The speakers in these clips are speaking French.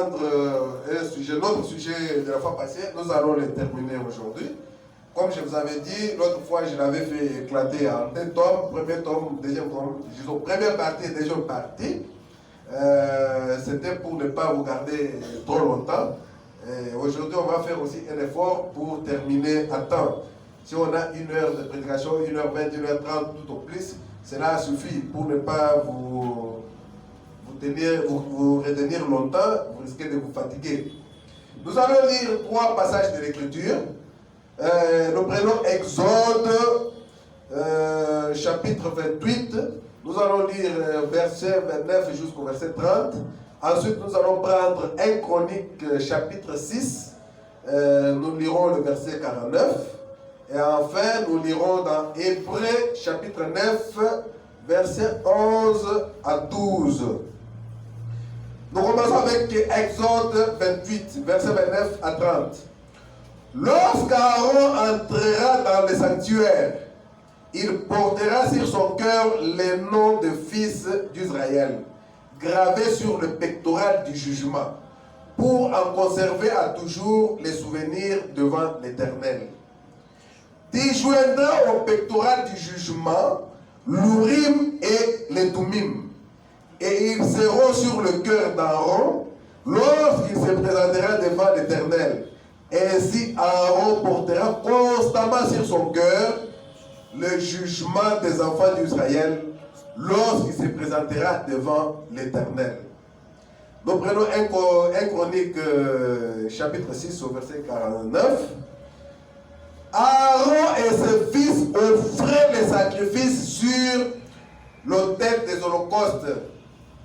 prendre un sujet, notre sujet de la fois passée. Nous allons le terminer aujourd'hui. Comme je vous avais dit, l'autre fois, je l'avais fait éclater en deux tomes, premier tome, deuxième tome, disons première partie et deuxième partie. C'était pour ne pas vous garder trop longtemps. Aujourd'hui, on va faire aussi un effort pour terminer à temps. Si on a 1 heure de prédication, 1h20, 1h30, tout au plus, cela suffit pour ne pas vous retenir longtemps, vous risquez de vous fatiguer. Nous allons lire 3 passages de l'Écriture. Nous prenons Exode, chapitre 28. Nous allons lire verset 29 jusqu'au verset 30. Ensuite, nous allons prendre 1 Chronique, chapitre 6. Nous lirons le verset 49. Et enfin, nous lirons dans Hébreux, chapitre 9, verset 11 à 12. Nous commençons avec Exode 28, verset 29 à 30. Lorsqu'Aaron entrera dans le sanctuaire, il portera sur son cœur les noms des fils d'Israël, gravés sur le pectoral du jugement, pour en conserver à toujours les souvenirs devant l'Éternel. Tu joindras au pectoral du jugement l'Urim et les Thummim, et ils seront sur le cœur d'Aaron lorsqu'il se présentera devant l'Éternel. Ainsi, Aaron portera constamment sur son cœur le jugement des enfants d'Israël lorsqu'il se présentera devant l'Éternel. Nous prenons 1 Chronique, chapitre 6, au verset 49. Aaron et ses fils offraient les sacrifices sur l'autel des holocaustes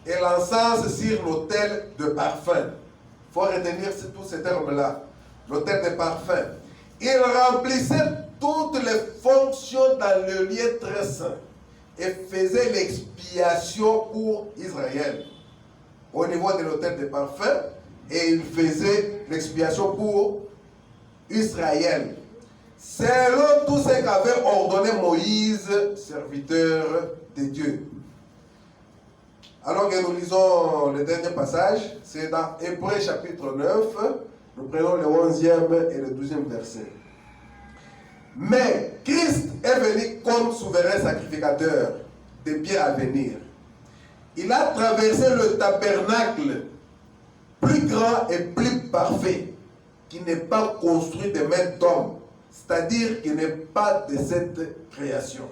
et l'encens sur l'autel de parfum. Il faut retenir tous ces termes-là. L'autel de parfum. Il remplissait toutes les fonctions dans le lieu très saint et faisait l'expiation pour Israël. Au niveau de l'autel de parfum, et il faisait l'expiation pour Israël. Selon tout ce qu'avait ordonné Moïse, serviteur de Dieu. Alors que nous lisons le dernier passage, c'est dans Hébreux chapitre 9, nous prenons le 11e et le 12e verset. Mais Christ est venu comme souverain sacrificateur des biens à venir. Il a traversé le tabernacle plus grand et plus parfait, qui n'est pas construit de main d'homme, c'est-à-dire qui n'est pas de cette création.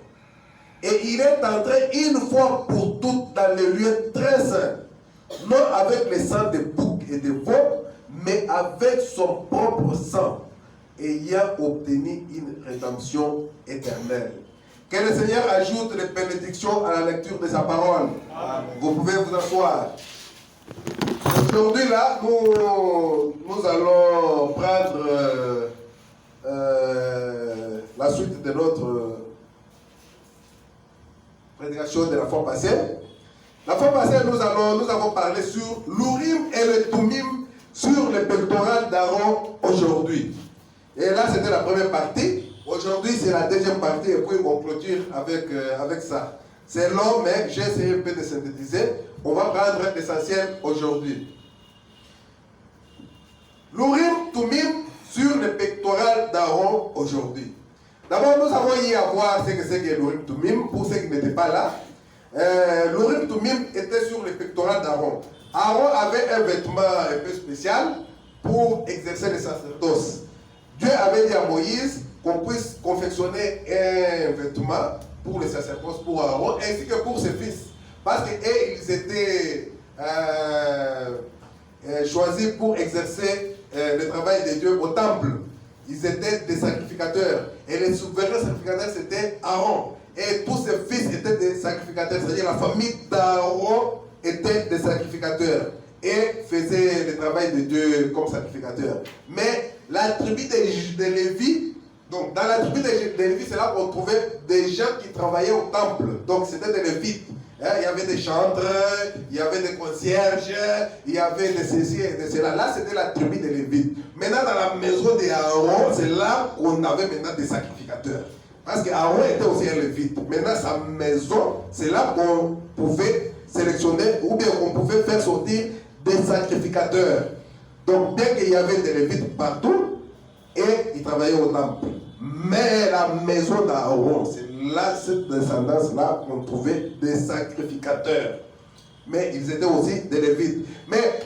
Et il est entré une fois pour toutes dans le lieu très saint, non avec le sang de boucs et de veaux, mais avec son propre sang, ayant obtenu une rédemption éternelle. Que le Seigneur ajoute les bénédictions à la lecture de sa parole. Amen. Vous pouvez vous asseoir. Aujourd'hui, là, nous allons prendre la suite de notre prédication de la fois passée. La fois passée, nous avons parlé sur l'Urim et le Thummim sur le pectoral d'Aaron aujourd'hui. Et là, c'était la première partie. Aujourd'hui, c'est la deuxième partie et puis on clôture avec ça. C'est long, mais j'ai essayé un peu de synthétiser. On va prendre l'essentiel aujourd'hui. L'Urim, Thummim sur le pectoral d'Aaron aujourd'hui. D'abord, nous avons eu à voir ce que c'est que l'Urim, Thummim, pour ceux qui n'étaient pas là. L'Urim, Thummim était sur le pectoral d'Aaron. Aaron avait un vêtement un peu spécial pour exercer le sacerdoce. Dieu avait dit à Moïse qu'on puisse confectionner un vêtement pour le sacerdoce, pour Aaron, ainsi que pour ses fils. Parce qu'ils étaient choisis pour exercer le travail de Dieu au temple. Ils étaient des sacrificateurs. Et les souverains sacrificateurs, c'était Aaron. Et tous ses fils étaient des sacrificateurs. C'est-à-dire la famille d'Aaron était des sacrificateurs. Et faisait le travail de Dieu comme sacrificateur. Mais la tribu de Lévi, donc dans la tribu de Lévi, c'est là qu'on trouvait des gens qui travaillaient au temple. Donc c'était des Lévites. Il y avait des chantres, il y avait des concierges, il y avait des ceci et de cela. Là, c'était la tribu de Lévites. Maintenant, dans la maison d'Aaron, c'est là qu'on avait maintenant des sacrificateurs. Parce qu'Aaron était aussi un Lévite. Maintenant, sa maison, c'est là qu'on pouvait sélectionner ou bien qu'on pouvait faire sortir des sacrificateurs. Donc, bien qu'il y avait des Lévites partout, et ils travaillaient au temple. Mais la maison d'Aaron, c'est là, cette descendance-là, qu'on trouvait des sacrificateurs. Mais ils étaient aussi des Lévites. Mais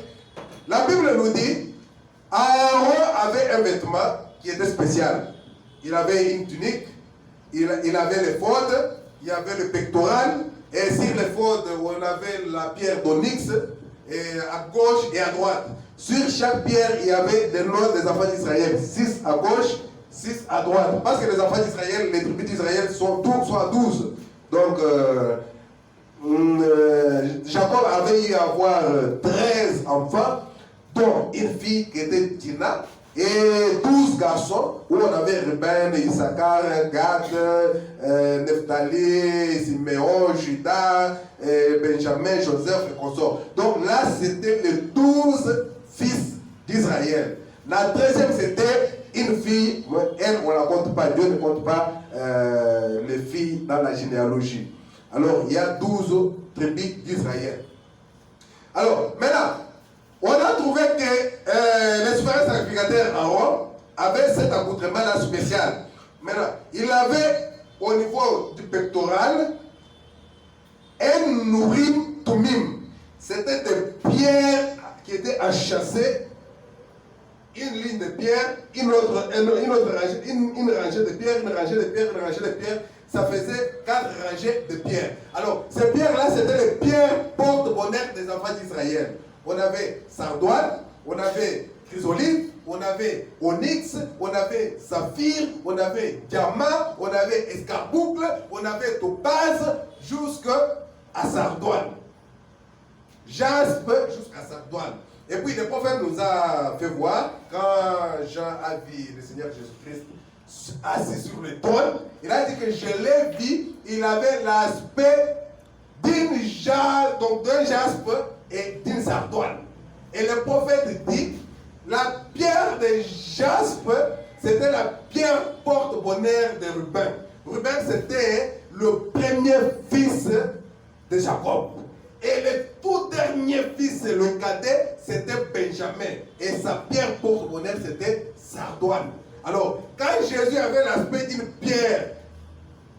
la Bible nous dit, Aaron avait un vêtement qui était spécial. Il avait une tunique, il avait l'éphod, il y avait le pectoral, et sur l'éphod, on avait la pierre d'onyx, à gauche et à droite. Sur chaque pierre, il y avait des noms des enfants d'Israël. 6 à gauche, 6 à droite. Parce que les enfants d'Israël, les tribus d'Israël sont à 12. Donc, Jacob avait eu à avoir 13 enfants, dont une fille qui était Dina, et 12 garçons, où on avait Ruben, Issachar, Gad, Nephtali, Siméon, Judas, Benjamin, Joseph et consorts. Donc là, c'était les 12 fils d'Israël. La 13e, c'était une fille, elle, on ne la compte pas, Dieu ne compte pas les filles dans la généalogie. Alors, il y a 12 tribus d'Israël. Alors, maintenant, on a trouvé que les souverains sacrificateurs Aaron avait cet accoutrement-là spécial. Maintenant, il avait au niveau du pectoral un Urim Tumim. C'était des pierres qui étaient enchâssées, une ligne de pierres, une rangée, une rangée de pierres, une rangée de pierres, une rangée de pierres. Ça faisait 4 rangées de pierres. Alors, ces pierres-là, c'était les pierres porte-bonheur des enfants d'Israël. On avait sardoine, on avait chrysolite, on avait onyx, on avait saphir, on avait diamant, on avait escarboucle, on avait topaz jusqu'à sardoine. Jaspe jusqu'à sardoine. Et puis le prophète nous a fait voir, quand Jean a vu le Seigneur Jésus-Christ assis sur le trône, il a dit que je l'ai vu, il avait l'aspect d'un jaspe et d'une sardoine. Et le prophète dit, la pierre de jaspe, c'était la pierre porte-bonheur de Ruben. Ruben, c'était le premier fils de Jacob. Et le tout dernier fils, le cadet, c'était Benjamin. Et sa pierre porte-bonheur, c'était sardoine. Alors, quand Jésus avait l'aspect d'une pierre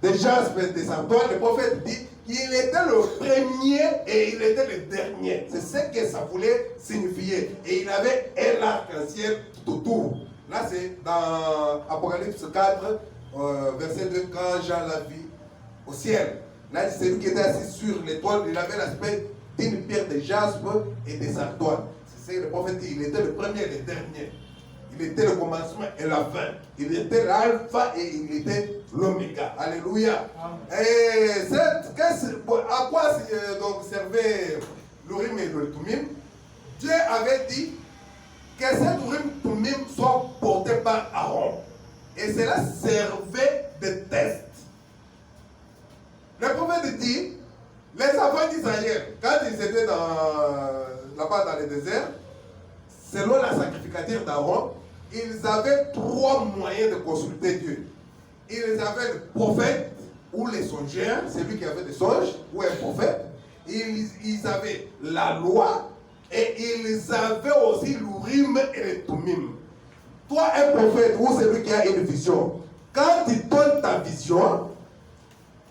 de jaspe et de sardoine, le prophète dit qu'il était le premier et il était le dernier. C'est ce que ça voulait signifier. Et il avait un arc-en-ciel tout autour. Là, c'est dans Apocalypse 4, verset 2, quand Jean l'a vu au ciel. Là, c'est lui qui était assis sur l'étoile. Il avait l'aspect d'une pierre de jaspe et de sardoine. C'est ce que le prophète dit. Il était le premier et le dernier. Il était le commencement et la fin. Il était l'alpha et il était l'oméga. Alléluia. Et à quoi donc servait l'Urim et le Tumim? Dieu avait dit que cet Urim Tumim soit porté par Aaron. Et cela servait de test. Le prophète dit, les enfants d'Israël, quand ils étaient là-bas dans le désert, selon la sacrificature d'Aaron, ils avaient 3 moyens de consulter Dieu. Ils avaient le prophète ou les songeurs, celui qui avait des songes, ou un prophète. Ils avaient la loi et ils avaient aussi l'Urim et le Tumim. Toi, un prophète ou celui qui a une vision, quand il donne ta vision,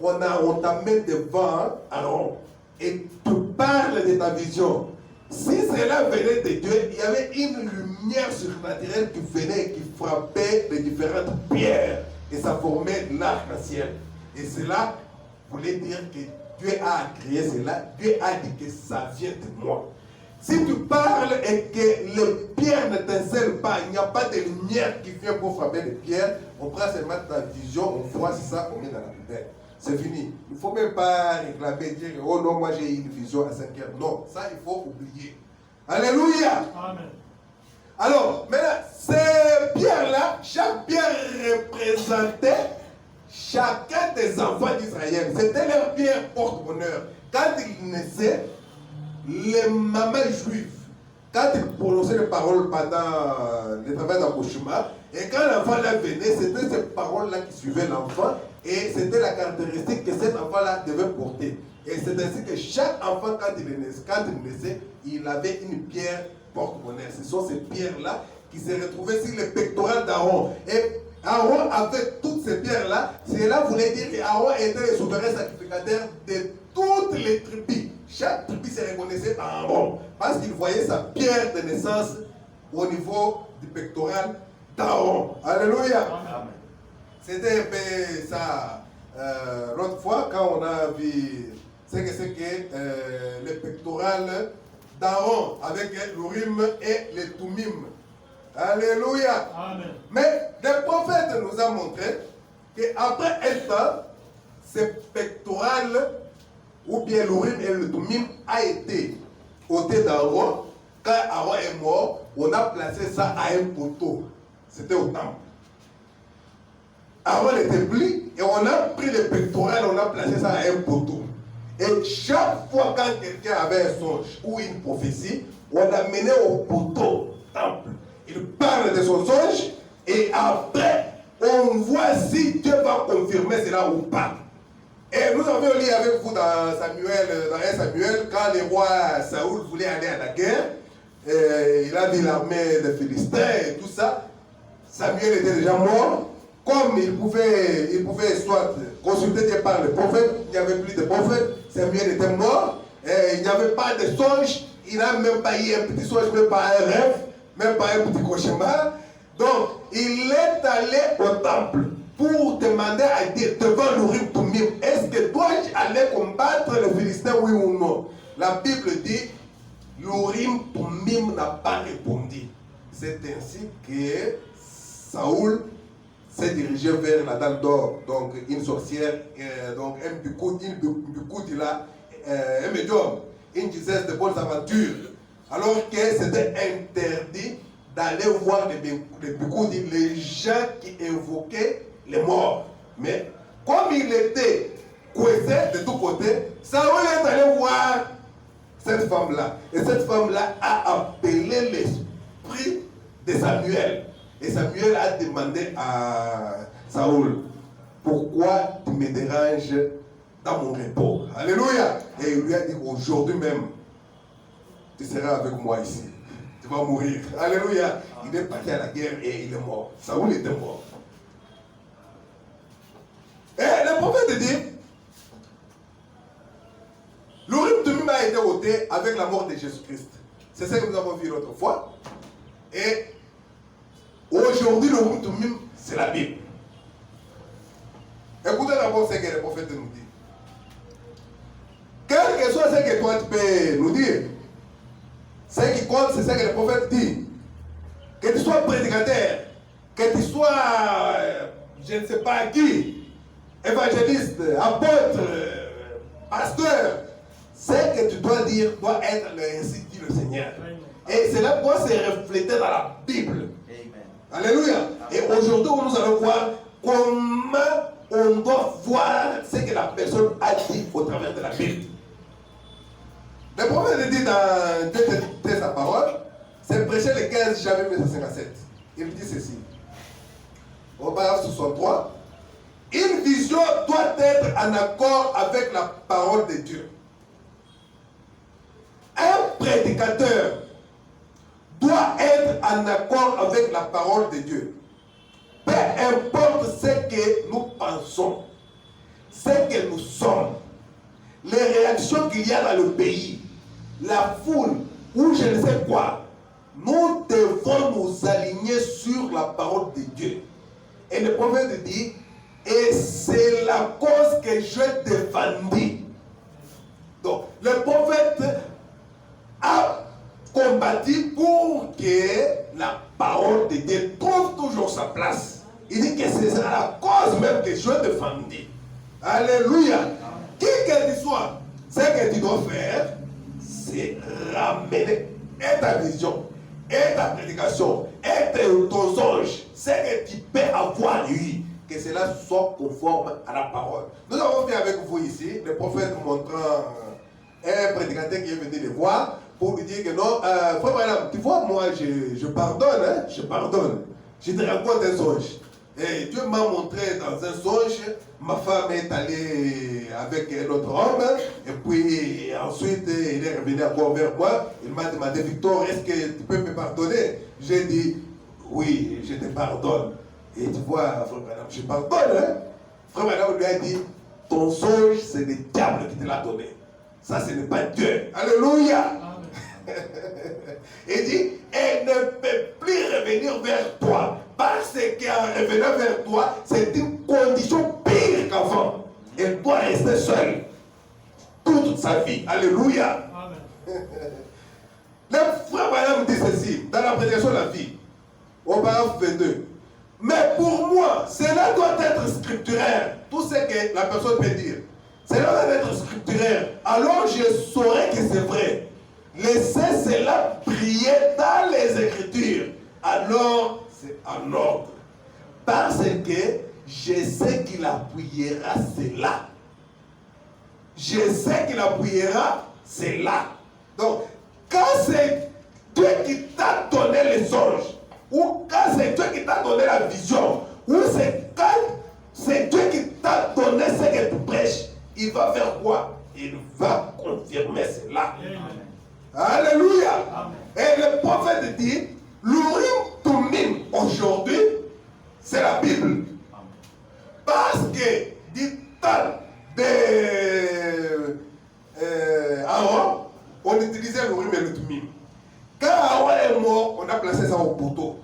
on t'amène devant Aaron et tu parles de ta vision. Si cela venait de Dieu, il y avait une lumière surnaturelle qui venait et qui frappait les différentes pierres. Et ça formait l'arc-en-ciel. Et cela voulait dire que Dieu a créé cela. Dieu a dit que ça vient de moi. Si tu parles et que les pierres ne t'étincellent pas, il n'y a pas de lumière qui vient pour frapper les pierres, on prend seulement ta vision, on froisse ça, on met dans la poubelle. C'est fini. Il ne faut même pas réclamer, dire, oh non, moi j'ai une vision à 5 heures. Non, ça il faut oublier. Alléluia. Amen. Alors, maintenant, ces pierres-là, chaque pierre représentait chacun des enfants d'Israël. C'était leur pierre porte-bonheur. Quand ils naissaient, les mamans juives quand il prononçait les paroles pendant le travail d'accouchement, et quand l'enfant là venait, c'était ces paroles-là qui suivaient l'enfant, et c'était la caractéristique que cet enfant-là devait porter. Et c'est ainsi que chaque enfant, quand il naissait, il avait une pierre porte-monnaie. Ce sont ces pierres-là qui se retrouvaient sur le pectoral d'Aaron. Et Aaron avait toutes ces pierres-là. Cela voulait dire qu'Aaron était le souverain sacrificateur de toutes les tribus. Chaque tribu se reconnaissait en Aaron parce qu'il voyait sa pierre de naissance au niveau du pectoral d'Aaron. Alléluia. C'était un peu ça. L'autre fois, quand on a vu ce que c'est que le pectoral d'Aaron avec l'Urim et le Tumim. Alléluia. Amen. Mais le prophète nous a montré qu'après un temps, ce pectoral ou bien l'Urim et le Tumim a été ôté d'Aaron. Quand Aaron est mort, on a placé ça à un poteau. C'était au temple. Aaron était pris et on a pris le pectoral, on a placé ça à un poteau. Et chaque fois quand quelqu'un avait un songe ou une prophétie, on l'amenait au poteau temple. Il parle de son songe et après, on voit si Dieu va confirmer cela ou pas. Et nous avions lu avec vous dans Samuel, dans 1 Samuel, quand le roi Saoul voulait aller à la guerre, il a vu l'armée des Philistins et tout ça. Samuel était déjà mort. Comme il pouvait soit consulter Dieu par le prophète, il n'y avait plus de prophète, Samuel était mort, et il n'y avait pas de songe, il n'a même pas eu un petit songe, même pas un rêve, même pas un petit cauchemar. Donc, il est allé au temple pour demander à Dieu devant l'Urim Tumim, est-ce que dois-je aller combattre les Philistins, oui ou non? La Bible dit, l'Urim Tumim n'a pas répondu. C'est ainsi que Saoul s'est dirigé vers la Dame d'Or, donc une sorcière, donc un Bikoud, il a un médium, une dizaine de bonnes aventures, alors que c'était interdit d'aller voir les Bikoud, les gens qui évoquaient les morts. Mais comme il était coincé de tous côtés, Saoul est allé voir cette femme-là. Et cette femme-là a appelé l'esprit de Samuel. Et Samuel a demandé à Saoul, pourquoi tu me déranges dans mon repos? Alléluia. Et il lui a dit, aujourd'hui même, tu seras avec moi ici. Tu vas mourir. Alléluia. Il est parti à la guerre et il est mort. Saoul était mort. Et le prophète dit, l'Urim Tumim a été ôté avec la mort de Jésus-Christ. C'est ça que nous avons vu l'autre fois. Et aujourd'hui, le Urim Tumim, c'est la Bible. Écoutez d'abord ce que le prophète nous dit. Quel que soit ce que toi tu peux nous dire, ce qui compte, c'est ce que le prophète dit. Que tu sois prédicateur, que tu sois, je ne sais pas qui, évangéliste, apôtre, pasteur, ce que tu dois dire doit être ainsi dit le Seigneur. Et cela doit se refléter dans la Bible. Amen. Alléluia. Et aujourd'hui, nous allons voir comment on doit voir ce que la personne a dit au travers de la Bible. Le prophète dit dans sa parole, c'est prêché le 15 janvier 1957. Il dit ceci. Au paragraphe 63, une vision doit être en accord avec la parole de Dieu. Un prédicateur doit être en accord avec la parole de Dieu. Peu importe ce que nous pensons, ce que nous sommes, les réactions qu'il y a dans le pays, la foule ou je ne sais quoi, nous devons nous aligner sur la parole de Dieu. Et le prophète dit, et c'est la cause que je défendis. Donc, le prophète a combattu pour que la parole de Dieu trouve toujours sa place. Il dit que c'est la cause même que je défendis. Alléluia. Qui que tu sois, ce que tu dois faire, c'est ramener et ta vision, et ta prédication, et ton songe, ce que tu peux avoir lui, que cela soit conforme à la parole. Nous avons vu avec vous ici, le prophète montrant un prédicateur qui est venu les voir, pour lui dire que non, frère madame, tu vois, moi je pardonne, hein, je pardonne. Je te raconte un songe. Et Dieu m'a montré dans un songe, ma femme est allée avec un autre homme, et puis ensuite il est revenu encore vers moi. Il m'a demandé, Victor, est-ce que tu peux me pardonner? J'ai dit, oui, je te pardonne. Et tu vois, frère madame, je pardonne. Hein? Frère madame lui a dit, ton songe, c'est le diable qui te l'a donné. Ça, ce n'est pas Dieu. Alléluia. Il dit, elle ne peut plus revenir vers toi. Parce qu'en revenant vers toi, c'est une condition pire qu'avant. Elle doit rester seule toute sa vie. Alléluia. Le frère Madame dit ceci, dans la prédication de la vie, au paragraphe 22. Mais pour moi, cela doit être scripturaire. Tout ce que la personne peut dire. Cela doit être scripturaire. Alors je saurai que c'est vrai. Laissez cela briller dans les Écritures. Alors c'est en ordre. Parce que je sais qu'il appuiera cela. Je sais qu'il appuiera cela. Donc, quand c'est Dieu qui t'a donné les songes, ou quand c'est Dieu qui t'a donné la vision, ou c'est quand c'est Dieu qui t'a donné ce que tu prêches, il va faire quoi? Il va confirmer cela. Amen. Alléluia. Amen. Et le prophète dit, l'Urim Tumim aujourd'hui, c'est la Bible. Parce que du temps Aaron, on utilisait l'Urim et le Tumim. Quand Aaron est mort, on a placé ça au poteau.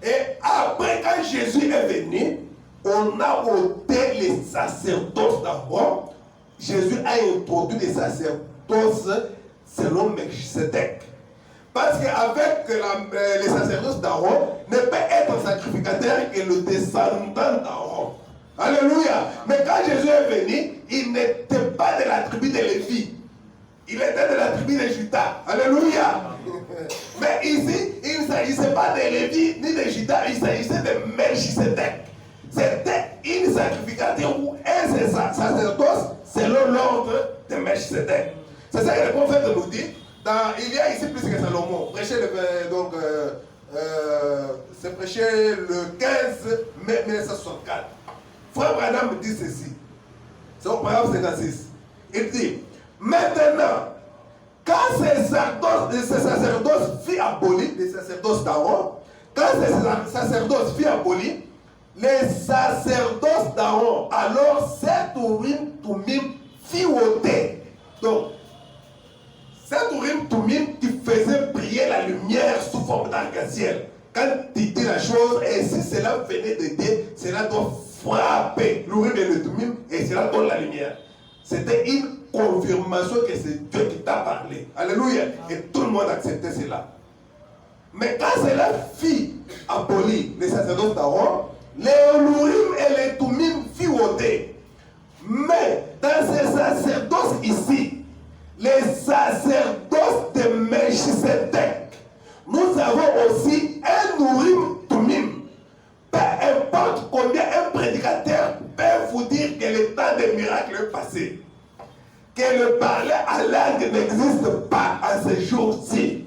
Et après, quand Jésus est venu, on a ôté les sacerdoces d'Aaron. Jésus a introduit les sacerdoces selon Melchisedec. Parce qu'avec les sacerdoces d'Aaron, ne peut être sacrificateur que le descendant d'Aaron. Alléluia. Mais quand Jésus est venu, il n'était pas de la tribu de Lévi. Il était de la tribu de Juda. Alléluia. Mais ici, il ne s'agissait pas de Lévi ni de Juda, il s'agissait de Melchisedec. C'était une sacrificateur ou un sacerdoce selon l'ordre de Melchisedec. C'est ça que le prophète nous dit. Il y a ici plus que Salomon. C'est prêché le 15 mai 1964. Frère Branham dit ceci. C'est au paragraphe 56. Il dit, maintenant, quand ces sacerdoces furent abolis, les sacerdoces d'Aaron, quand ces sacerdoces furent abolis, les sacerdoces d'Aaron, alors cet Urim Tumim fut ôté. Donc, cet Urim Tumim qui faisait briller la lumière sous forme d'arc-en-ciel. Quand il dit la chose, et si cela venait de Dieu, cela doit frapper l'Urim et le Tumim, et cela donne la lumière. C'était une confirmation que c'est Dieu qui t'a parlé. Alléluia. Et tout le monde acceptait cela. Mais quand cela fit aboli les sacerdoces d'Aaron, les Urim et les Tumim furent ôtés. Mais dans ces sacerdoces ici, les sacerdoces de Melchisedec, nous avons aussi un Urim Tumim. Peu importe combien un prédicateur peut vous dire que le temps des miracles est passé, que le parler à langue n'existe pas à ce jour-ci,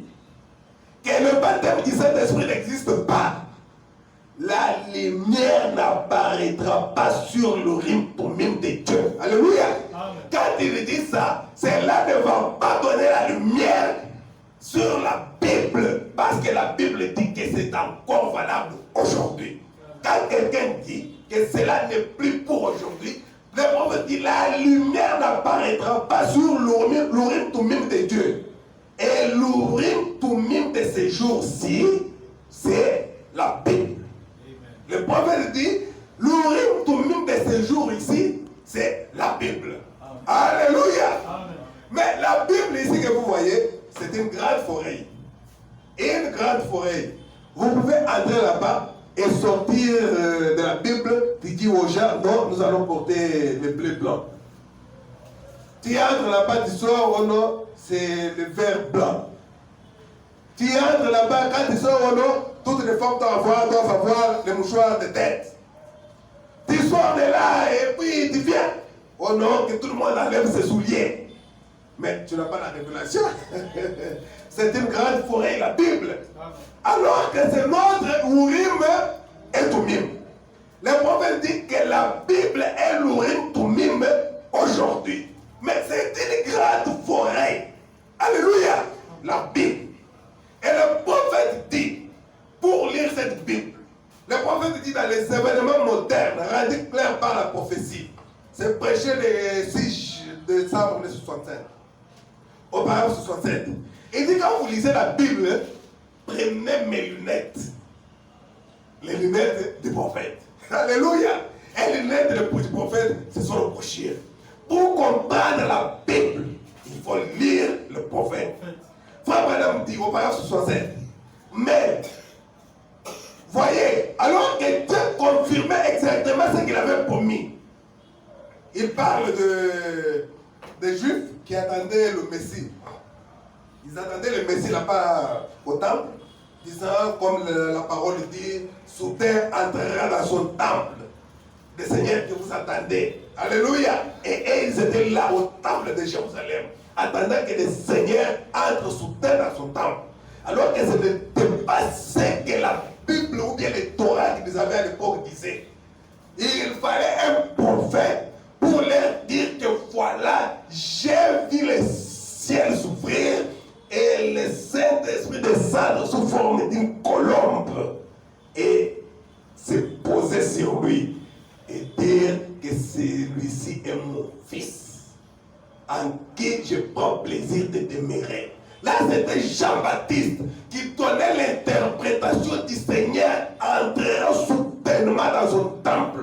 que le baptême du Saint-Esprit n'existe pas, la lumière n'apparaîtra pas sur l'Urim Tumim de Dieu. Alléluia. Amen. Quand il dit ça, cela ne va pas donner la lumière sur la Bible, parce que la Bible dit que c'est encore valable aujourd'hui. Quand quelqu'un dit que cela n'est plus pour aujourd'hui, le prophète dit la lumière n'apparaîtra pas sur l'Urim Tumim de Dieu. Et l'Urim Tumim de ces jours-ci, c'est la Bible. Le prophète dit, l'Urim Tumim de ces jours ici, c'est la Bible. Amen. Alléluia. Amen. Mais la Bible ici que vous voyez, c'est une grande forêt. Une grande forêt. Vous pouvez entrer là-bas et sortir de la Bible, tu dis aux gens, non, nous allons porter le bleu blanc. Tu entres là-bas, tu sors, oh non, c'est le vert blanc. Tu entres là-bas, quand tu sors, oh non, toutes les femmes doivent avoir les mouchoirs de tête. Tu sors de là et puis tu viens. Oh non, que tout le monde enlève ses souliers. Mais tu n'as pas la révélation. C'est une grande forêt, la Bible. Alors que c'est notre Urim et Tumim. Le prophète dit que la Bible est l'Urim Tumim aujourd'hui. Mais c'est une grande forêt. Alléluia. La Bible. Et le prophète dit, pour lire cette Bible, le prophète dit dans les événements modernes, rendus clairs par la prophétie, c'est prêché le 6 décembre 1965, au paragraphe 67. Il dit, quand vous lisez la Bible, prenez mes lunettes. Les lunettes du prophète. Alléluia. Et les lunettes du prophète, ce sont le brochures. Pour comprendre la Bible, il faut lire le prophète. Frère Branham dit au paragraphe 67, mais, voyez, alors que Dieu confirmait exactement ce qu'il avait promis, il parle des Juifs qui attendaient le Messie. Ils attendaient le Messie là-bas au temple, disant, comme la parole dit, soudain entrera dans son temple, le Seigneur que vous attendez. Alléluia. Et ils étaient là au temple de Jérusalem, attendant que le Seigneur entre soudain dans son temple. Alors que ce n'était pas ce que la Bible ou bien les Torah qu'ils avaient à l'époque disaient. Il fallait un prophète pour leur dire que voilà, j'ai vu le ciel s'ouvrir et le Saint-Esprit descendre sous forme d'une colombe et se poser sur lui et dire que celui-ci est mon fils, en qui je prends plaisir de demeurer. Là, c'était Jean-Baptiste qui donnait l'interprétation du Seigneur entrant soudainement dans son temple.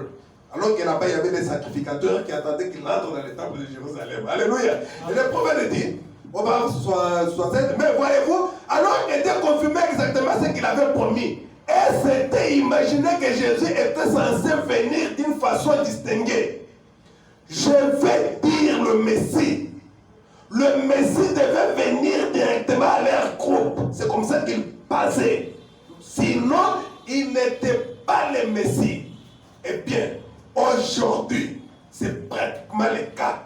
Alors que là-bas, il y avait des sacrificateurs qui attendaient qu'il entre dans le temple de Jérusalem. Alléluia. Et le prophète dit, au paragraphe 67, mais voyez-vous, alors que Dieu confirmait exactement ce qu'il avait promis, et c'était imaginé que Jésus était censé venir d'une façon distinguée. Je vais dire le Messie. Le Messie devait venir directement à leur groupe. C'est comme ça qu'il passait. Sinon, il n'était pas le Messie. Eh bien, aujourd'hui, c'est pratiquement le cas.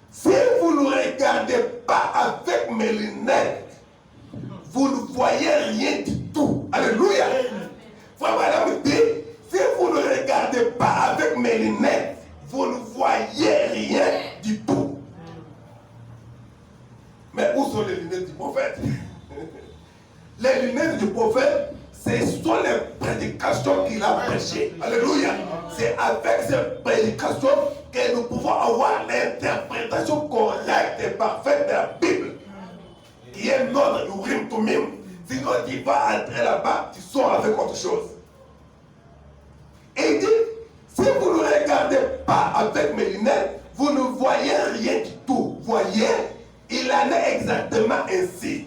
Si vous ne regardez pas avec mes lunettes, vous ne voyez rien du tout. Alléluia. Frère Branham dit, si vous ne regardez pas avec mes lunettes, vous ne voyez rien du tout. Mais où sont les lunettes du prophète? Les lunettes du prophète, ce sont les prédications qu'il a prêchées. Alléluia. C'est avec ces prédications que nous pouvons avoir l'interprétation correcte et parfaite de la Bible, qui est notre Urim Tumim. Sinon, tu vas entrer là-bas, tu sors avec autre chose. Et il dit, si vous ne regardez pas avec mes lunettes, vous ne voyez rien du tout. Voyez, il en est exactement ainsi.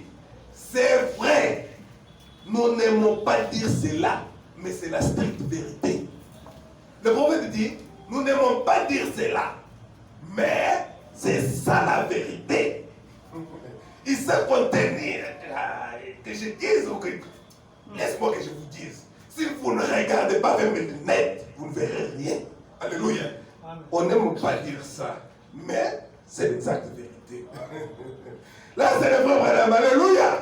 C'est vrai, nous n'aimons pas dire cela, mais c'est la stricte vérité. Le prophète dit, nous n'aimons pas dire cela, mais c'est ça la vérité. Il sait contenir, que je dise ou que... Laisse-moi que je vous dise. Si vous ne regardez pas avec mes lunettes, vous ne verrez rien. Alléluia. Amen. On n'aime pas dire ça, mais c'est l'exacte vérité. Là, c'est le vrai madame. Alléluia.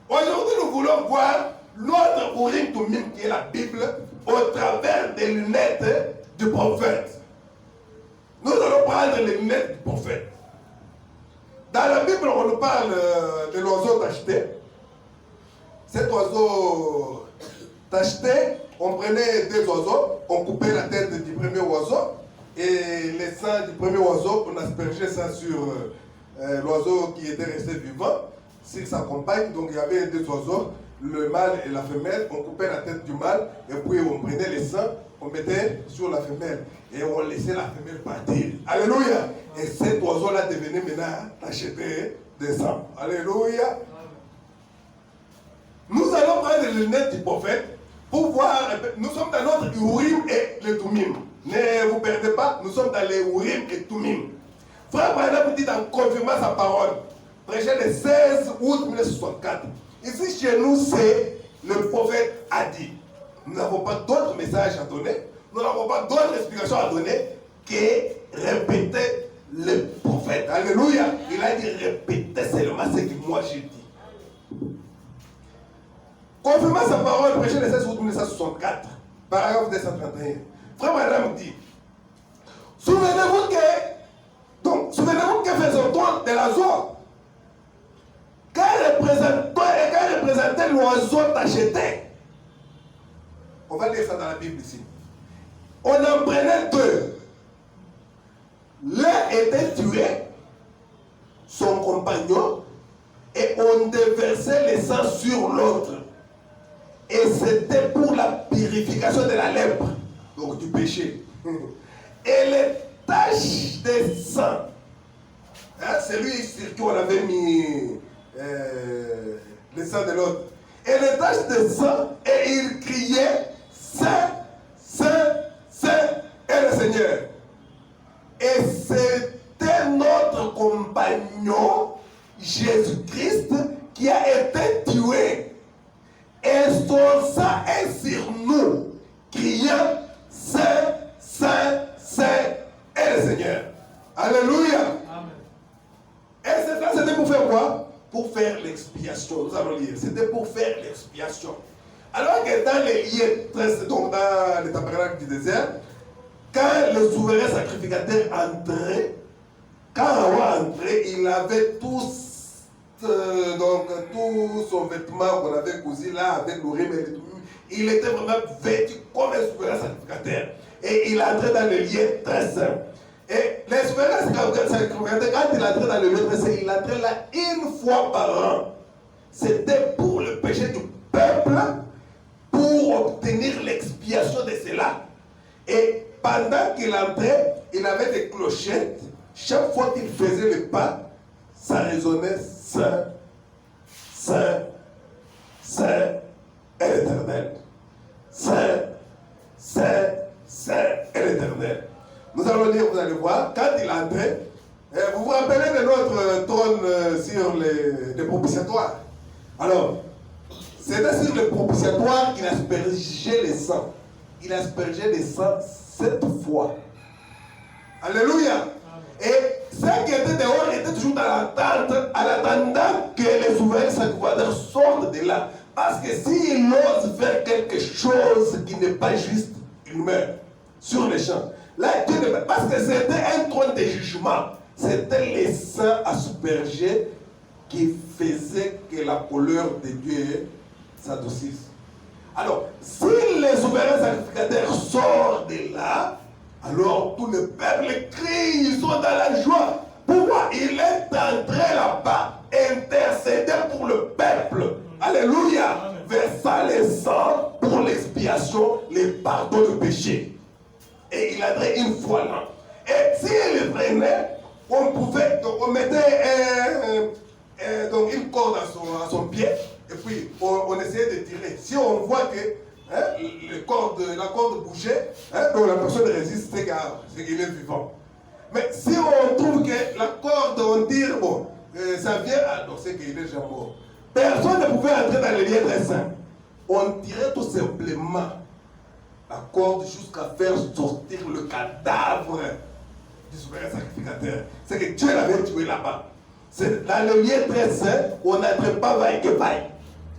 Aujourd'hui, nous voulons voir notre Urim Tumim, qui est la Bible, au travers des lunettes du prophète. Nous allons prendre les lunettes du prophète. Dans la Bible, on nous parle de l'oiseau tacheté. Cet oiseau tacheté, on prenait deux oiseaux, on coupait la tête du premier oiseau et les sang du premier oiseau, on aspergeait ça sur l'oiseau qui était resté vivant, sur sa compagne. Donc il y avait deux oiseaux, le mâle et la femelle. On coupait la tête du mâle et puis on prenait le sang, on mettait sur la femelle et on laissait la femelle partir. Alléluia. Et cet oiseau-là devenait maintenant tacheté de sang. Alléluia. Nous allons prendre les lunettes du prophète pour voir. Nous sommes dans notre Urim et le Tumim. Ne vous perdez pas, nous sommes dans les Urim et Tumim. Frère Branham dit en confirmant sa parole, prêché le 16 août 1964. Ici chez nous, c'est le prophète a dit. Nous n'avons pas d'autres messages à donner, nous n'avons pas d'autres explications à donner que répéter le prophète. Alléluia. Il a dit répétez seulement ce que moi j'ai dit. Confirmant sa parole, prêché le 16 août 1964, paragraphe 231. Frère Madame dit, souvenez-vous que faisait-on de l'oiseau? Quand représentait l'oiseau tacheté? On va lire ça dans la Bible ici. On en prenait deux. L'un était tué, son compagnon, et on déversait le sang sur l'autre. Et c'était pour la purification de la lèpre, donc du péché. Et les taches de sang, hein, c'est lui sur qui on avait mis le sang de l'autre. Et les taches de sang, et il criait Saint, Saint, Saint est le Seigneur. Et c'était notre compagnon Jésus-Christ qui a été tué. Et son sang est sur nous, criant Saint, Saint, Saint est le Seigneur. Alléluia. Amen. Et ça, c'était pour faire quoi? Pour faire l'expiation. Nous allons lire. C'était pour faire l'expiation. Alors que dans les lieux, donc dans le tabernacle du désert, quand le souverain sacrificateur entrait, quand Hawa entrait, il avait tout son vêtement qu'on avait cousu là avec l'urim et tout. Il était vraiment vêtu comme un souverain sacrificateur. Et il entrait dans le lieu très saint. Et le souverain sacrificateur, quand il entrait dans le lieu très saint, il entrait là une fois par an. C'était pour le péché du peuple, pour obtenir l'expiation de cela. Et pendant qu'il entrait, il avait des clochettes. Chaque fois qu'il faisait le pas, ça résonnait Saint, Saint, Saint est l'Éternel. Saint, Saint, Saint est l'Éternel. Nous allons lire, vous allez voir, quand il entrait, vous vous rappelez de notre trône sur les propitiatoires. Alors, c'était sur le propitiatoire qu'il aspergeait le sang. Il aspergeait le sang 7 fois. Alléluia. Et ceux qui étaient dehors étaient toujours dans l'attente, en attendant que les souverains sacrificateurs sortent de là. Parce que s'ils osent faire quelque chose qui n'est pas juste, ils meurent sur les champs. Là, Dieu ne... Parce que c'était un trône de jugement. C'était les saints aspergés qui faisaient que la colère de Dieu s'adoucisse. Alors, si les souverains sacrificateurs sortent de là, alors tout le peuple crie, ils sont dans la joie. Pourquoi? Il est entré là-bas, intercéder pour le peuple. Alléluia. Versant le sang pour l'expiation, les pardons de péché. Et il entrait une fois là. Et s'il prenait, on mettait donc une corde à son pied, et puis on essayait de tirer. Si on voit que la corde bougeait, donc la personne résiste, c'est qu'il est vivant. Mais si on trouve que la corde, on tire, bon, ça vient, donc c'est qu'il est déjà mort. Personne ne pouvait entrer dans les lieux très saints. On tirait tout simplement la corde jusqu'à faire sortir le cadavre du souverain sacrificateur. C'est que Dieu l'avait tué là-bas. C'est dans le lieu très saint, on n'entrait pas vaille que vaille.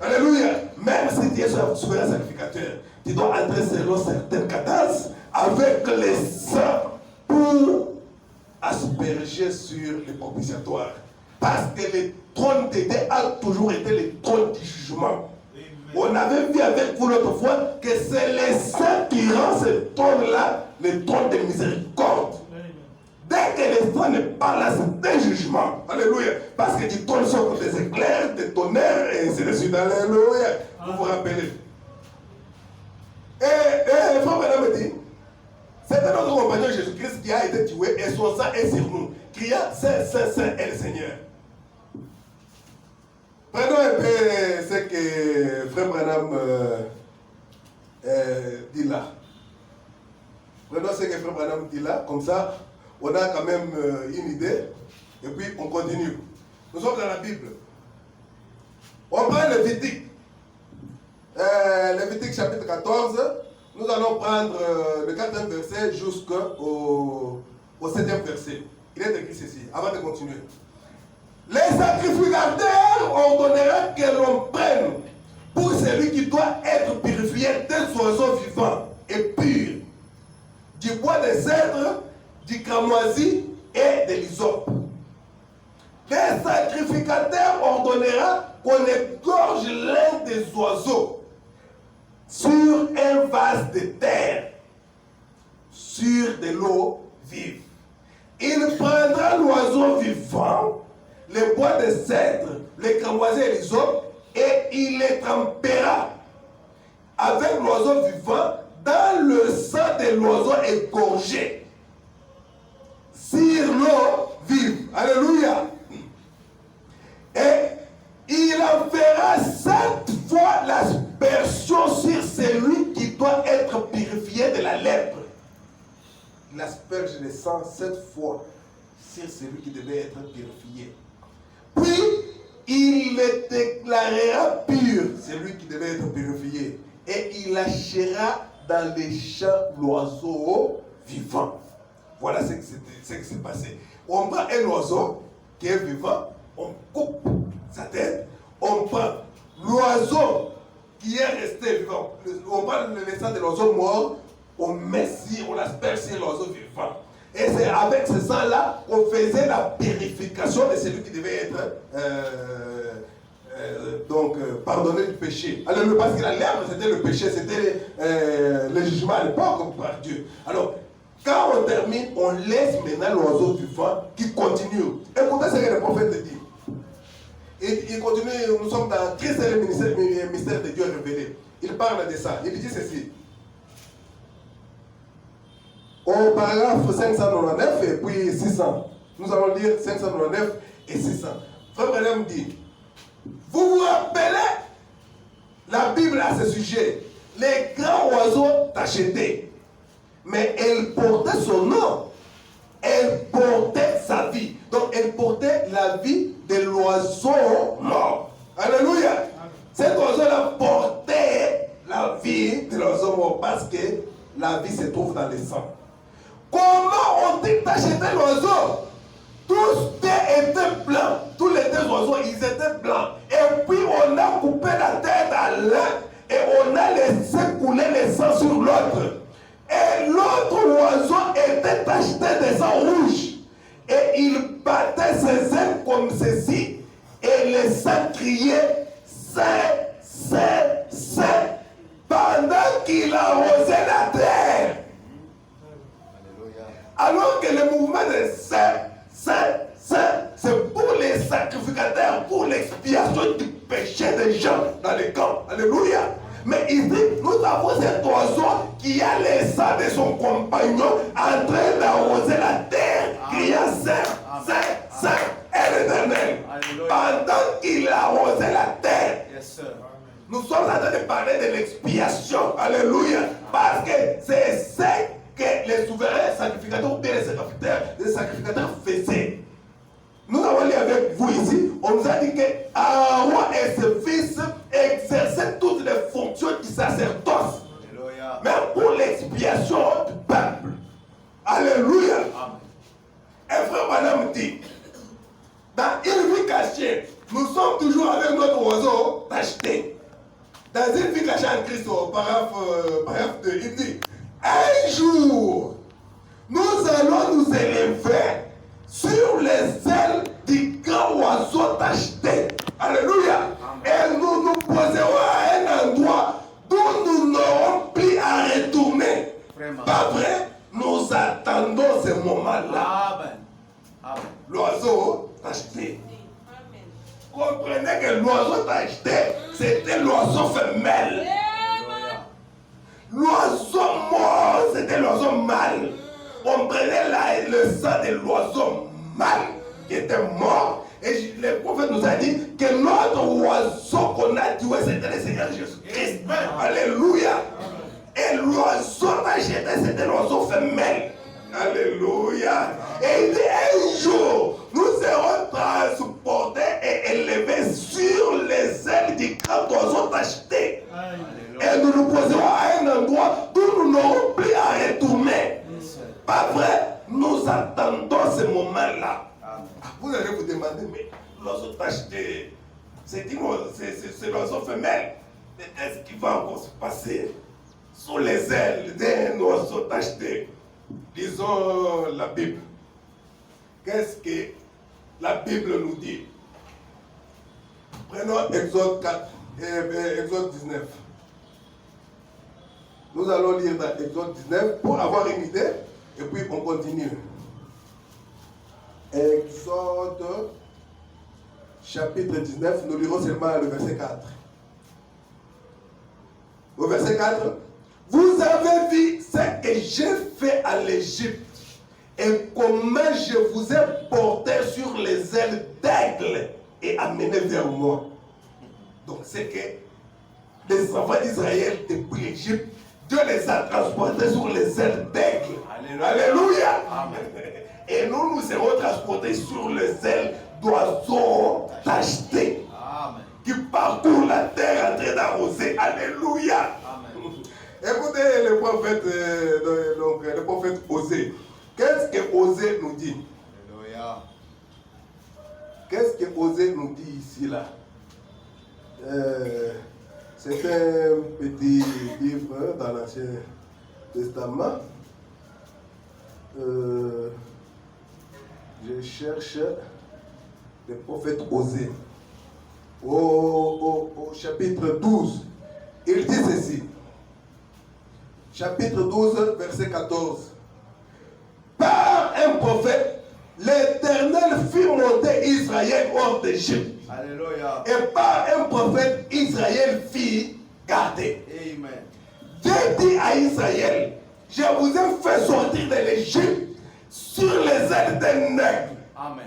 Alléluia. Même si tu es souverain sacrificateur, tu dois entrer selon certaines cadences avec les saints pour asperger sur les propitiatoires. Parce que le trône de Dieu a toujours été le trône du jugement. On avait vu avec vous l'autre fois que c'est les saints qui rendent ce trône-là le trône de miséricorde. Dès que les saints ne parlent là, c'est un jugement. Alléluia. Parce que du trône sortent des éclairs, des tonnerres, et ainsi de suite. Alléluia. Vous vous rappelez. Et frère Madame me dit, c'était notre compagnon Jésus-Christ qui a été tué et son sang est sur nous. Criant Saint, Saint, Saint est le Seigneur. Prenons un peu ce que frère Branham dit là. Prenons ce que frère Branham dit là, comme ça, on a quand même une idée, et puis on continue. Nous sommes dans la Bible. On prend Lévitique. Lévitique chapitre 14, nous allons prendre le 4e verset jusqu'au 7e verset. Il est écrit ceci, avant de continuer. Les sacrificateurs ordonnera que l'on prenne pour celui qui doit être purifié des oiseaux vivants et purs, du bois de cèdre, du cramoisi et de l'hysope. Les sacrificateurs ordonnera qu'on égorge l'un des oiseaux sur un vase de terre, sur de l'eau vive. Il prendra l'oiseau vivant, le bois de cèdre, le cramoisi et l'hysope, et il les trempera avec l'oiseau vivant dans le sang de l'oiseau égorgé sur l'eau vive. Alléluia. Et il en fera 7 fois l'aspersion sur celui qui doit être purifié de la lèpre. Il asperge le sang 7 fois sur celui qui devait être purifié. Puis, il le déclarera pur, celui qui devait être purifié. Et il lâchera dans les champs l'oiseau vivant. Voilà ce qui s'est passé. On prend un oiseau qui est vivant, on coupe sa tête, on prend l'oiseau qui est resté vivant, on prend le sang de l'oiseau mort, on met on l'asperge sur l'oiseau vivant. Et c'est avec ce sang-là qu'on faisait la purification de celui qui devait être pardonné du péché. Alors, parce que la lèpre, c'était le péché, c'était le jugement à l'époque par Dieu. Alors, quand on termine, on laisse maintenant l'oiseau vivant qui continue. Écoutez ce que le prophète dit. Il continue, nous sommes dans Christ et le mystère de Dieu révélé. Il parle de ça. Il dit ceci. Au paragraphe 599 et puis 600. Nous allons lire 599 et 600. Frère Branham dit, vous vous rappelez la Bible à ce sujet. Les grands oiseaux t'achetaient. Mais elle portait son nom. Elle portait sa vie. Donc elle portait la vie de l'oiseau mort. Alléluia. Cet oiseau-là portait la vie de l'oiseau mort parce que la vie se trouve dans le sang. Comment on dit d'acheter l'oiseau? Tous étaient blancs. Tous les 2 oiseaux, ils étaient blancs. Et puis on a coupé la tête à l'un et on a laissé couler le sang sur l'autre. Et l'autre oiseau était tacheté de sang rouge. Et il battait ses ailes comme ceci. Et le sang criait, Saint, Saint, Saint, pendant qu'il arrosait la terre. Alors que le mouvement de Saint, Saint, Saint, c'est pour les sacrificateurs, pour l'expiation du péché des gens dans les camps. Alléluia. Mais ici, nous avons cet oiseau qui a le sang de son compagnon en train d'arroser la terre, criant Saint, Saint, Saint, et l'Éternel. Pendant qu'il arrosait la terre. Yes, nous sommes en train de parler de l'expiation. Alléluia. Parce que c'est ce que les souverains sacrificateurs ou bien les sacrificateurs faisaient. Nous avons lu avec vous ici, on nous a dit que Aaron et ses fils exerçaient toutes les fonctions du sacerdoce. Alléluia. Même pour l'expiation du peuple. Alléluia. Amen. Et frère Branham dit, dans une vie cachée, nous sommes toujours avec notre oiseau tacheté. Dans une vie cachée en Christ, au paragraphe 2, il dit, un jour, nous allons nous élever sur les ailes du grand oiseau tacheté. Alléluia. Et nous nous poserons à un endroit d'où nous n'aurons plus à retourner. Vraiment. Pas vrai? Nous attendons ce moment-là. L'oiseau tacheté. Comprenez que l'oiseau tacheté, c'était l'oiseau femelle. L'oiseau mort, c'était l'oiseau mâle. On prenait le sang de l'oiseau mâle qui était mort. Et le prophète nous a dit que notre oiseau qu'on a tué, c'était le Seigneur Jésus-Christ. Alléluia. Et l'oiseau tacheté, c'était l'oiseau femelle. Alléluia. Et il dit un jour, nous serons transportés et élevés sur les ailes du grand oiseau tacheté. Et nous nous poserons à un endroit où nous n'aurons plus à retourner. Pas vrai? Nous attendons ce moment. moment là. Vous allez vous demander, mais l'oiseau tacheté, c'est l'oiseau femelle. Mais qu'est-ce qui va encore se passer sous les ailes d'un oiseau tacheté? Lisons la Bible. Qu'est-ce que la Bible nous dit? Prenons Exode 4 et Exode 19. Nous allons lire dans Exode 19 pour avoir une idée et puis on continue. Exode chapitre 19, nous lirons seulement le verset 4. Au verset 4, vous avez vu ce que j'ai fait à l'Égypte et comment je vous ai porté sur les ailes d'aigle et amené vers moi. Donc c'est que les enfants d'Israël depuis l'Égypte, Dieu les a transportés sur les ailes d'aigle. Alléluia. Alléluia. Amen. Et nous serons transportés sur les ailes d'oiseaux tachetés qui parcourent la terre en train d'arroser. Alléluia. Amen. Écoutez le prophète Osée. Qu'est-ce que Osée nous dit? Alléluia. Qu'est-ce que Osée nous dit ici là? C'est un petit livre dans l'Ancien Testament. Je cherche le prophète Osée. Au chapitre 12, il dit ceci. Chapitre 12, verset 14. Par un prophète, l'Éternel fit monter Israël hors d'Égypte. Alléluia. Et par un prophète, Israël fit garder. Amen. Dieu dit à Israël, je vous ai fait sortir de l'Égypte sur les ailes d'un aigle. Amen.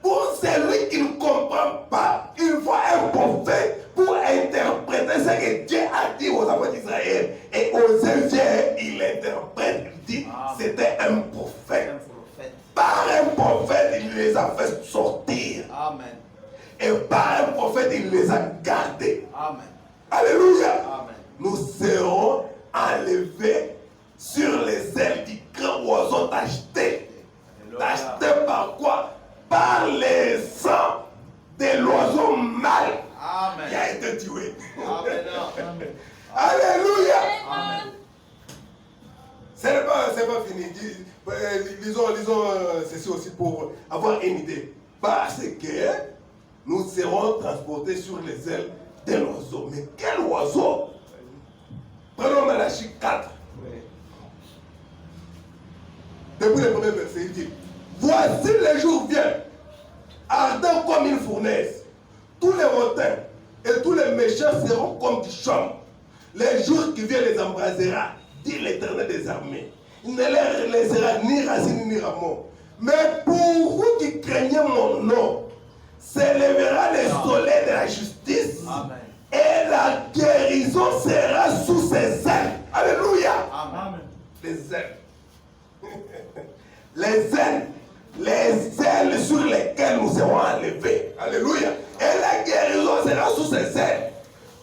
Pour celui qui ne comprend pas, il faut un prophète pour interpréter ce que Dieu a dit aux enfants d'Israël. Et aux Égyptiens, il interprète, il dit, c'était un prophète. Par un prophète, il les a fait sortir. Amen. Et par un prophète, il les a gardés. Amen. Alléluia. Amen. Nous serons enlevés sur les ailes du grand oiseau tacheté. Tacheté par quoi? Par les sangs de l'oiseau mâle qui a été tué. Amen. Alléluia. Amen. C'est pas fini. Lisons ceci aussi pour avoir une idée. Parce que nous serons transportés sur les ailes d'un oiseau. Mais quel oiseau? Prenons Malachie 4. Depuis le premier verset, il dit, voici le jour vient, ardent comme une fournaise. Tous les hautains et tous les méchants seront comme du chaume. Les jours qui viennent les embrasera, dit l'Éternel des armées. Il ne leur laissera ni racine ni rameau. Mais pour vous qui craignez mon nom, s'élèvera le soleil de la justice. Amen. Et la guérison sera sous ses ailes. Alléluia. Amen. Les ailes. Les ailes sur lesquelles nous serons enlevés. Alléluia. Et la guérison sera sous ses ailes.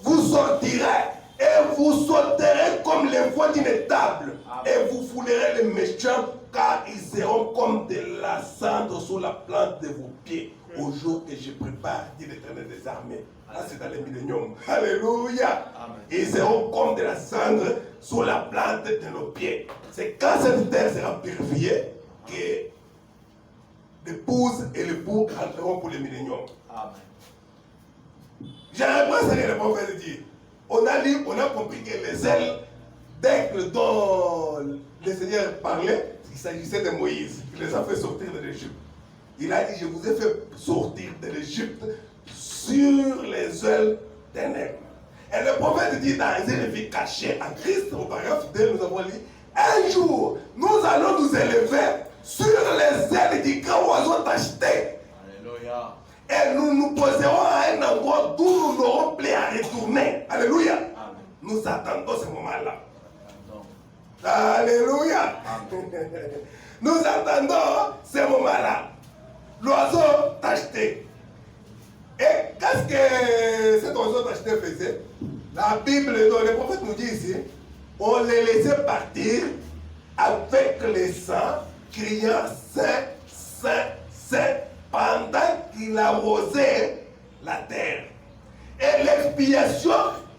Vous sortirez et vous sauterez comme les voies d'une table. Et vous foulerez les méchants, car ils seront comme de la cendre sous la plante de vos pieds. Au jour que je prépare, dit l'Éternel des armées. Là, c'est dans les milléniums. Alléluia. Amen. Ils seront comme de la cendre sous la plante de nos pieds. C'est quand cette terre sera purifiée que l'épouse et l'époux entreront pour les milléniums. Amen. J'aimerais ce que le prophète dit. On a compris que les ailes d'aigle dont le Seigneur parlait, il s'agissait de Moïse. Il les a fait sortir de l'Égypte. Il a dit, je vous ai fait sortir de l'Égypte sur les ailes d'un aigle. Et le prophète dit dans une vie cachée en Christ, au paragraphe 2, nous avons lu, un jour, nous allons nous élever sur les ailes du grand oiseau tacheté. Alléluia. Et nous nous poserons à un endroit d'où nous n'aurons plus à retourner. Alléluia. Amen. Nous attendons ce moment-là. Alléluia. Amen. Nous attendons ce moment-là. L'oiseau tacheté. Et qu'est-ce que cet oiseau tacheté faisait? La Bible, dont le prophète nous dit ici, on les laissait partir avec les sangs, criant Saint, saint, saint, pendant qu'il arrosait la terre. Et l'expiation,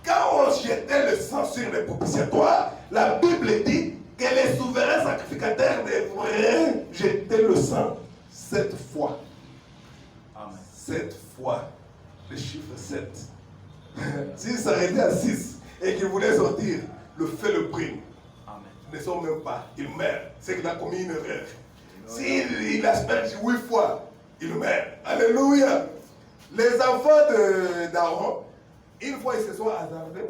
quand on jetait le sang sur les propitiatoires, la Bible dit que les souverains sacrificateurs devraient jeter le sang 7 fois. Amen. 7 fois. Le chiffre 7. S'il s'arrêtait à 6 et qu'il voulait sortir, le feu le brûle. Amen. Ne sort même pas, il meurt. C'est qu'il a commis une erreur. S'il asperge 8 fois, il meurt. Alléluia. Les enfants d'Aaron, une fois ils se sont hasardés,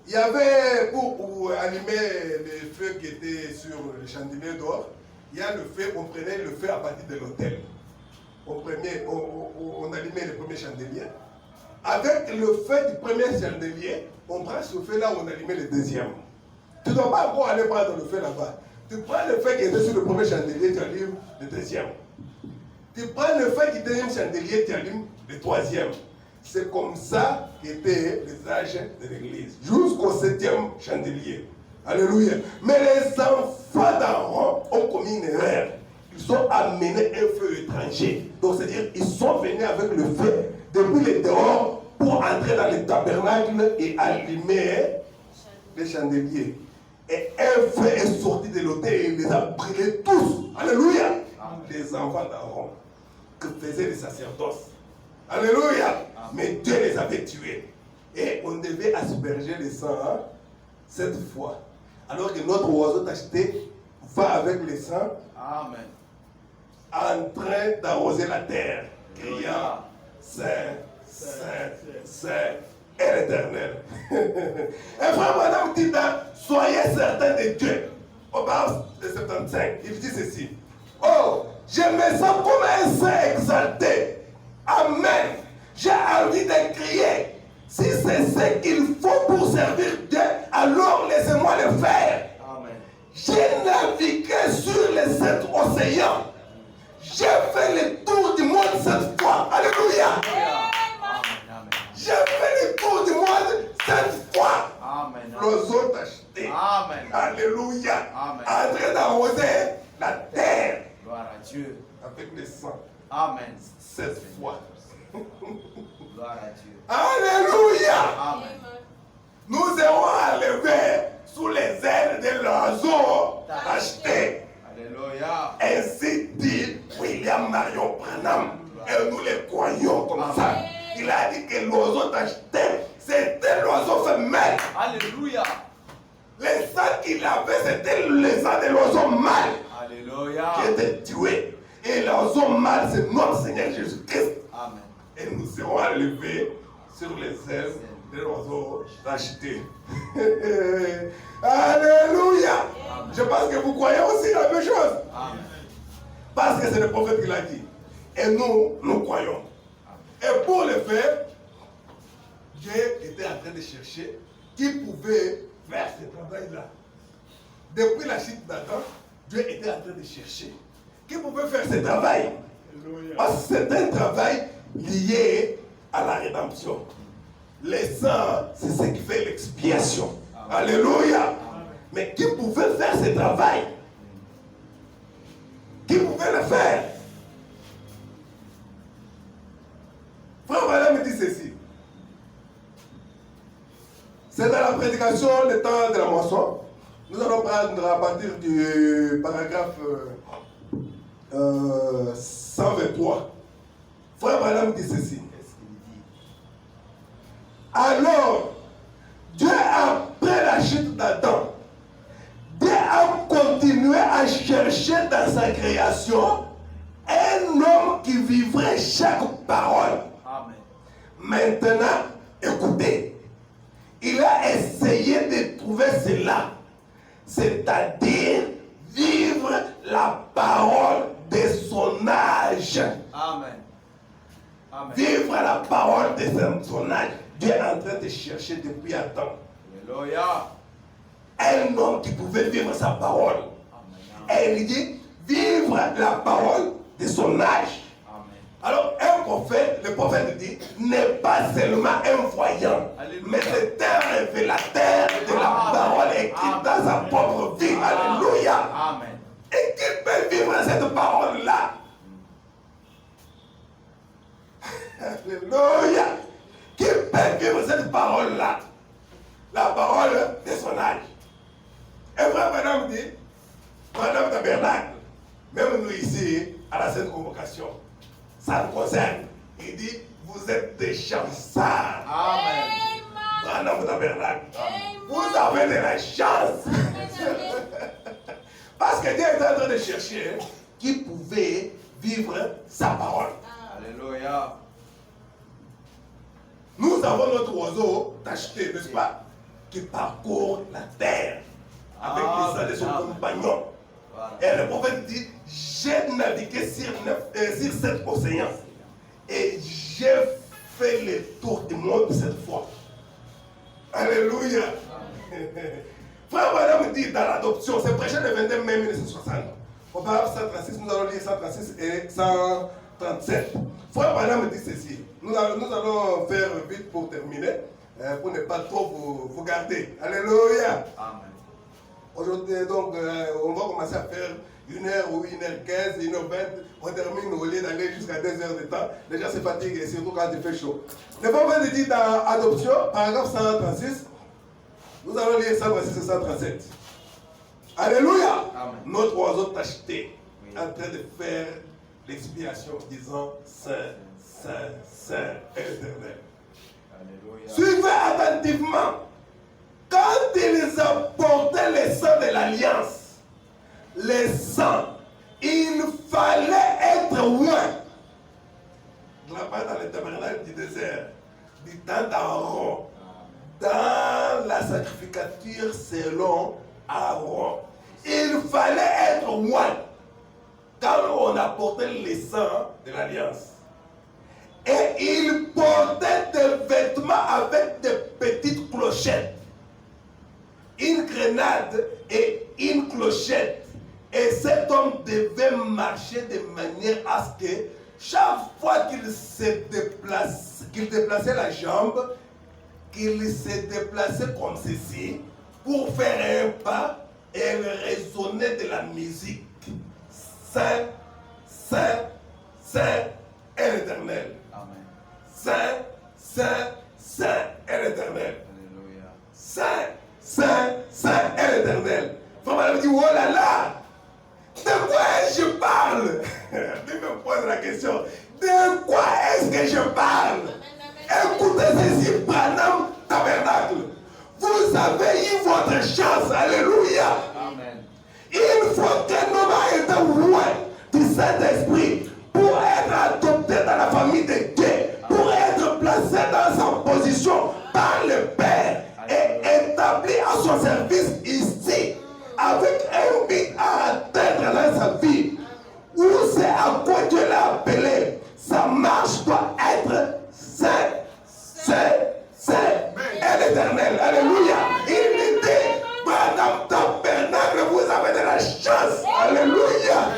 il y avait pour allumer les feux qui étaient sur le chandelier d'or, il y a le feu, on prenait le feu à partir de l'autel. On allumait le premier chandelier. Avec le feu du premier chandelier, on prend ce feu-là, on allumait le deuxième. Tu ne dois pas encore aller prendre le feu là-bas. Tu prends le feu qui était sur le premier chandelier, tu allumes le deuxième. Tu prends le feu du deuxième chandelier, tu allumes le troisième. C'est comme ça qu'étaient les âges de l'église, jusqu'au 7e chandelier. Alléluia. Mais les enfants d'Aaron ont commis une erreur. Ils ont amené un feu étranger. Donc, c'est-à-dire, ils sont venus avec le feu depuis le dehors pour entrer dans le tabernacle et allumer les chandeliers. Et un feu est sorti de l'autel et il les a brûlés tous. Alléluia. Amen. Les enfants d'Aaron que faisaient les sacerdoces. Alléluia. Amen. Mais Dieu les avait tués. Et on devait asperger le sang 7 fois. Alors que notre oiseau tacheté va avec le sang. Amen. En train d'arroser la terre, criant Saint, Saint, Saint et l'Éternel. Et frère madame dit, soyez certains de Dieu. Au bas de 75, il dit ceci. Oh, je me sens comme un saint exalté. Amen. J'ai envie de crier. Si c'est ce qu'il faut pour servir Dieu, alors laissez-moi le faire. Amen. J'ai navigué sur les 7 océans. J'ai fait le tour du monde 7 fois. Alléluia. Amen. J'ai fait le tour du monde 7 fois. Amen. L'oiseau tacheté. Amen. Alléluia. Amen. En train d'arroser la terre. Gloire à Dieu. Avec le sang. Amen. 7 fois. Gloire à Dieu. Alléluia. Amen. Nous serons enlevés sous les ailes de l'oiseau tacheté. Alléluia. Ainsi dit William Marion Branham. Et nous les croyons comme Amen. Ça. Il a dit que l'oiseau tacheté, c'était l'oiseau femelle. Alléluia. Les sang qu'il avait, c'était le sang de l'oiseau mâle. Alléluia. Qui était tué. Et l'oiseau mâle, c'est notre Seigneur Jésus-Christ. Amen. Et nous serons enlevés sur les ailes de l'oiseau tacheté. Alléluia. Amen. Je pense que vous croyez aussi la même chose. Amen. Parce que c'est le prophète qui l'a dit. Et nous croyons. Amen. Et pour le faire, Dieu était en train de chercher qui pouvait faire ce travail-là. Depuis la chute d'Adam, Dieu était en train de chercher qui pouvait faire ce travail. Parce que c'est un travail lié à la rédemption. Le sang, c'est ce qui fait l'expiation. Amen. Alléluia. Amen. Mais qui pouvait faire ce travail? Qui pouvait le faire? Frère Valère me dit ceci. C'est dans la prédication, le temps de la moisson. Nous allons prendre à partir du paragraphe 123. Frère Valère me dit ceci. Alors, Dieu, après la chute d'Adam, Dieu a continué à chercher dans sa création un homme qui vivrait chaque parole. Amen. Maintenant, écoutez, il a essayé de trouver cela, c'est-à-dire vivre la parole de son âge. Amen. Amen. Vivre la parole de son âge. Dieu est en train de chercher depuis Adam. Alléluia. Un homme qui pouvait vivre sa parole. Amen. Et il dit, vivre la parole de son âge. Amen. Alors un prophète, le prophète dit, n'est pas seulement un voyant, Alléluia. Mais c'est un révélateur de la parole écrite dans sa propre vie. Alléluia. Amen. Et qui peut vivre cette parole-là? la parole de son âge. Et frère Branham dit, Madame Tabernacle, même nous ici, à la Sainte Convocation, ça nous concerne. Il dit, vous êtes des chanceux. Amen. Madame Tabernacle, vous avez de la chance. Parce que Dieu est en train de chercher qui pouvait vivre sa parole. Alléluia. Nous avons notre oiseau d'acheter, n'est-ce pas, qui parcourt la terre avec les ailes de son compagnon. Voilà. Et le prophète dit, j'ai navigué sur 7 océans et j'ai fait le tour du monde cette fois. Alléluia. Frère Madame dit dans l'adoption, c'est prêché le 22 mai 1960. Au paragraphe 136, nous allons lire 136 et 137. Frère Madame dit ceci. Nous allons faire vite pour terminer, pour ne pas trop vous garder. Alléluia. Amen. Aujourd'hui, donc, on va commencer à faire 1h ou 1h15, 1h20. On termine au lieu d'aller jusqu'à 2 heures de temps. Les gens se fatiguent, et surtout quand il fait chaud. Le prophète dit dans Adoption, paragraphe 136, nous allons lire 136 et 137. Alléluia. Amen. Notre oiseau tacheté, en train de faire l'expiation, disant Saint, Saint, Saint et éternel. Alléluia. Suivez attentivement. Quand ils apportaient les sang de l'alliance, les sangs, il fallait être loin. Là-bas dans le tabernacle du désert, du temps d'Aaron, dans la sacrificature selon Aaron, il fallait être loin quand on apportait les sangs de l'alliance. Et il portait des vêtements avec des petites clochettes. Une grenade et une clochette. Et cet homme devait marcher de manière à ce que chaque fois qu'il déplaçait la jambe, qu'il se déplaçait comme ceci pour faire un pas et résonner de la musique. Saint, Saint, Saint est l'Éternel. Amen. Saint, Saint, Saint est l'Éternel. Alléluia. Saint, Saint, Saint est l'Éternel. Frère Madame dit, oh là là, de quoi est-ce que je parle? Il me pose la question, de quoi est-ce que je parle? Écoutez ceci, Branham Tabernacle. Vous avez eu votre chance, alléluia. Amen. Il faut qu'un homme ait été loin du Saint-Esprit pour être adopté dans la famille de Dieu, pour être placé dans sa position par le Père et établi à son service ici, avec un but à atteindre dans sa vie, où c'est à quoi Dieu l'a appelé. Sa marche doit être sainte, sainte, sainte et l'éternel. Alléluia. Il dit, Branham Tabernacle, vous avez de la chance. Alléluia.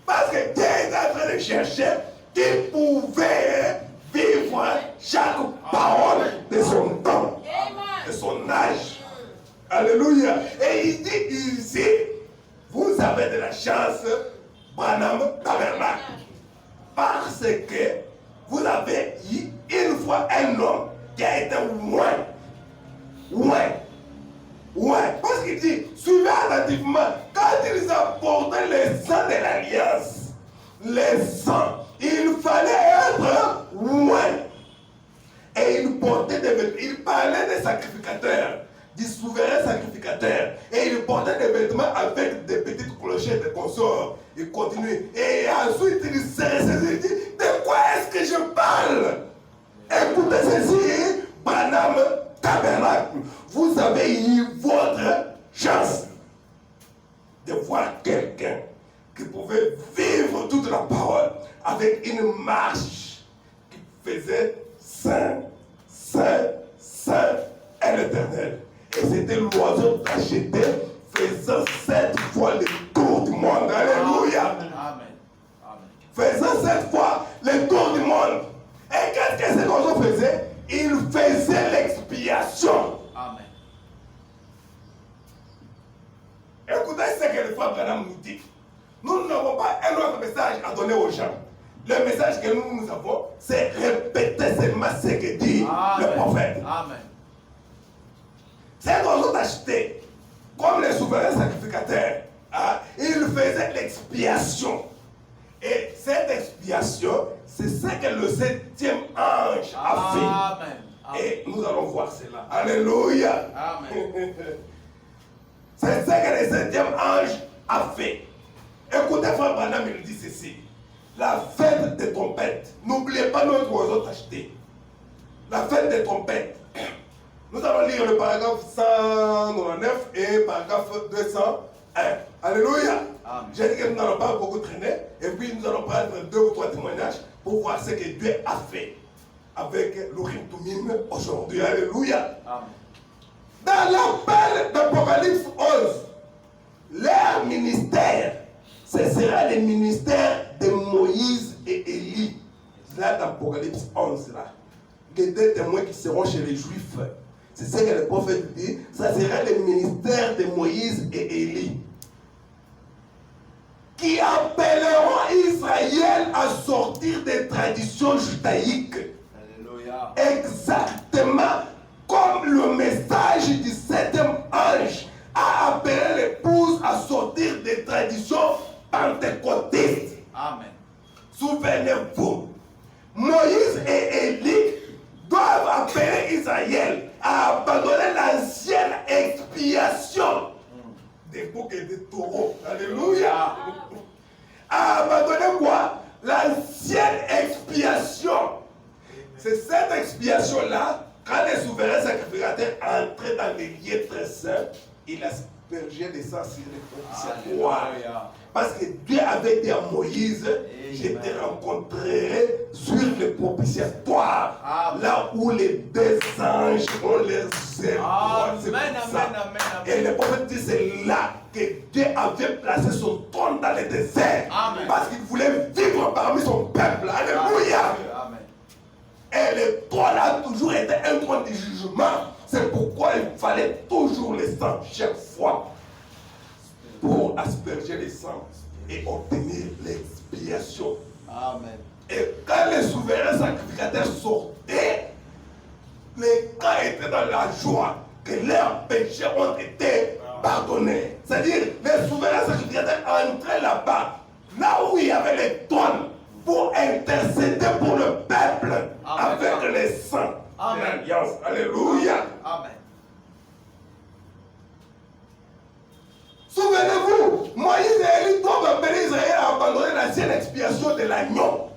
Parce que Dieu est en train de chercher qui pouvait vivre chaque parole de son temps, de son âge. Alléluia. Et il dit ici, vous avez de la chance, Branham Tabernacle. Parce que vous avez eu une fois un homme qui a été loin. Parce qu'il dit, suivez attentivement, quand ils apportaient les sangs de l'alliance, les sangs, il fallait être loin. Et il portait des vêtements, il parlait des sacrificateurs, du souverain sacrificateur. Et il portait des vêtements avec des petites clochettes de consorts. Il continue. Et ensuite, il s'est dit, de quoi est-ce que je parle? Écoutez ceci, Branham Tabernacle. Vous avez eu votre chance de voir quelqu'un qui pouvait vivre toute la parole avec une marche qui faisait Saint, Saint, Saint est l'Éternel. Et c'était l'oiseau tacheté faisant 7 fois le tour du monde. Alléluia. Amen. Faisant 7 fois le tour du monde. Et qu'est-ce que cet oiseau faisait? Il faisait l'expiation. Amen. Écoutez ce que le frère Branham nous dit. Nous n'avons pas un autre message à donner aux gens. Le message que nous avons, c'est répéter seulement ce que dit le prophète. Amen. achetés, comme les souverains sacrificateurs, hein, ils faisaient l'expiation. Et cette expiation, c'est ce que le 7e ange a fait. Amen. Et nous allons voir cela. Alléluia. Amen. C'est ce que le 7e ange a fait. Écoutez, frère Branham, il dit ceci. La fête des trompettes. N'oubliez pas notre oiseau acheté. La fête des trompettes. Nous allons lire le paragraphe 199 et paragraphe 201. Alléluia. J'ai dit que nous n'allons pas beaucoup traîner. Et puis nous allons prendre 2 ou 3 témoignages pour voir ce que Dieu a fait avec l'Urim Tumim aujourd'hui. Alléluia. Amen. Dans l'appel d'Apocalypse 11, leur ministère, ce sera le ministère de Moïse et Élie. Là, dans Apocalypse 11, là. Les 2 témoins qui seront chez les Juifs. C'est ce que le prophète dit. Ça sera le ministère de Moïse et Élie, qui appelleront Israël à sortir des traditions judaïques. Alléluia. Exactement comme le message du 7e ange a appelé l'épouse à sortir des traditions pentecôtistes. Amen. Souvenez-vous, Moïse et Élie doivent appeler Israël à abandonner l'ancienne expiation des boucs et des taureaux. Alléluia. À abandonner quoi? L'ancienne expiation. C'est cette expiation-là, quand les souverains sacrificateurs entraient dans les lieux très saints, il aspergeait des sang sur les propitiatoires. Parce que Dieu avait dit à Moïse, je te rencontrerai sur le propitiatoire, là où les 2 anges ont les ailes. Amen. Et le prophète dit, c'est là que Dieu avait placé son trône dans le désert. Amen. Parce qu'il voulait vivre parmi son peuple. Alléluia. Amen. Et le trône a toujours été un trône de jugement. C'est pourquoi il fallait toujours le sang chaque fois pour asperger le sang et obtenir l'expiation. Amen. Et quand les souverains sacrificateurs sortaient, les cas étaient dans la joie que leurs péchés ont été pardonnés. C'est-à-dire, les souverains sacrificateurs entraient là-bas, là où il y avait les trônes, pour intercéder pour le peuple. Amen. Avec les saints. Amen. L'alliance. Alléluia. Amen. Souvenez-vous, Moïse et Élie doivent appeler Israël à abandonner l'ancienne expiation de l'agneau,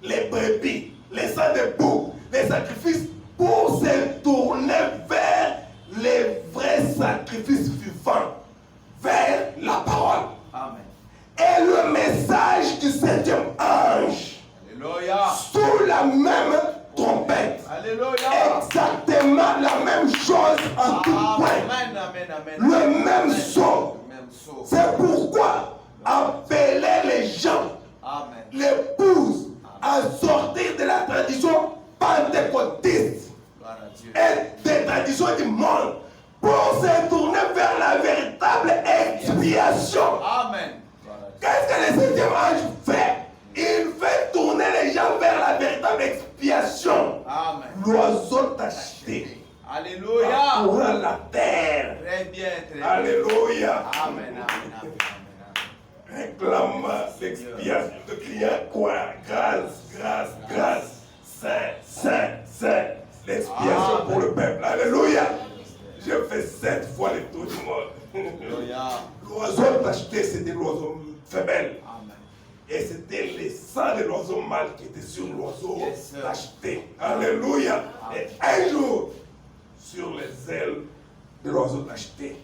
les brebis, les sangs de boucs, les sacrifices, pour se tourner vers les vrais sacrifices vivants, vers la parole. Amen. Et le message du 7e ange. Alléluia. Sous la même trompette. Alléluia. Exactement la même chose en tout point. Amen. Le même son. C'est pourquoi appeler les gens, l'épouse, à sortir de la tradition pentecôtiste et des traditions du monde pour se tourner vers la véritable expiation. Amen. Qu'est-ce que le 7e ange fait? Il fait tourner les gens vers la véritable expiation. Amen. L'oiseau tacheté. Alléluia. Parcourant la terre. Très bien, très bien. Alléluia. Amen. Réclame l'expiation de criant quoi? Grâce. Saint. L'expiation pour le peuple. Alléluia. Je fais 7 fois le tour du monde. L'oiseau tacheté, c'était l'oiseau femelle. Et c'était le sang de l'oiseau mâle qui était sur l'oiseau tacheté. Alléluia. Et un jour, sur les ailes de l'oiseau tacheté,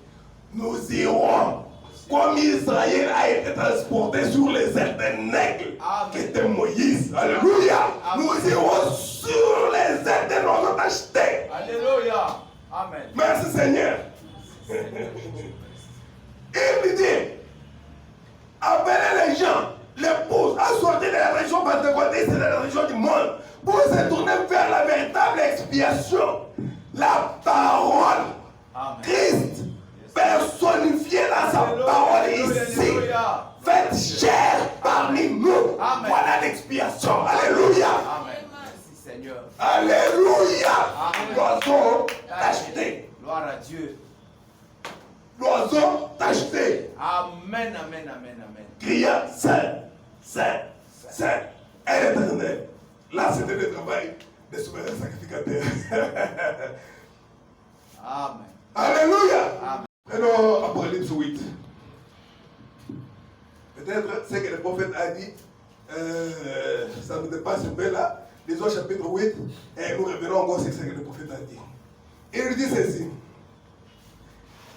nous irons, comme Israël a été transporté sur les ailes d'un aigle, qui était Moïse. Alléluia. Nous irons sur les ailes de l'oiseau tacheté. Alléluia. Amen. Merci Seigneur. Il lui dit, appelez les gens, l'épouse, à sortir de la région pentecôtiste et de la région du monde pour se tourner vers la véritable expiation. La parole. Amen. Christ, personnifié dans sa parole ici, faite chair parmi nous. Amen. Voilà l'expiation. Alléluia. Amen. Merci Seigneur. Alléluia. Amen. L'oiseau acheté. Gloire à Dieu. sont achetés. Amen, amen, amen, amen. Criant Saint, Saint, Saint, est l'Éternel. Là, c'était le travail des souverains sacrificateurs. Amen. Alléluia. Amen. Prenons Apocalypse 8. Peut-être ce que le prophète a dit, ça ne dépasse pas là. Lisons chapitre 8 et nous revenons encore sur ce que le prophète a dit. Il dit ceci.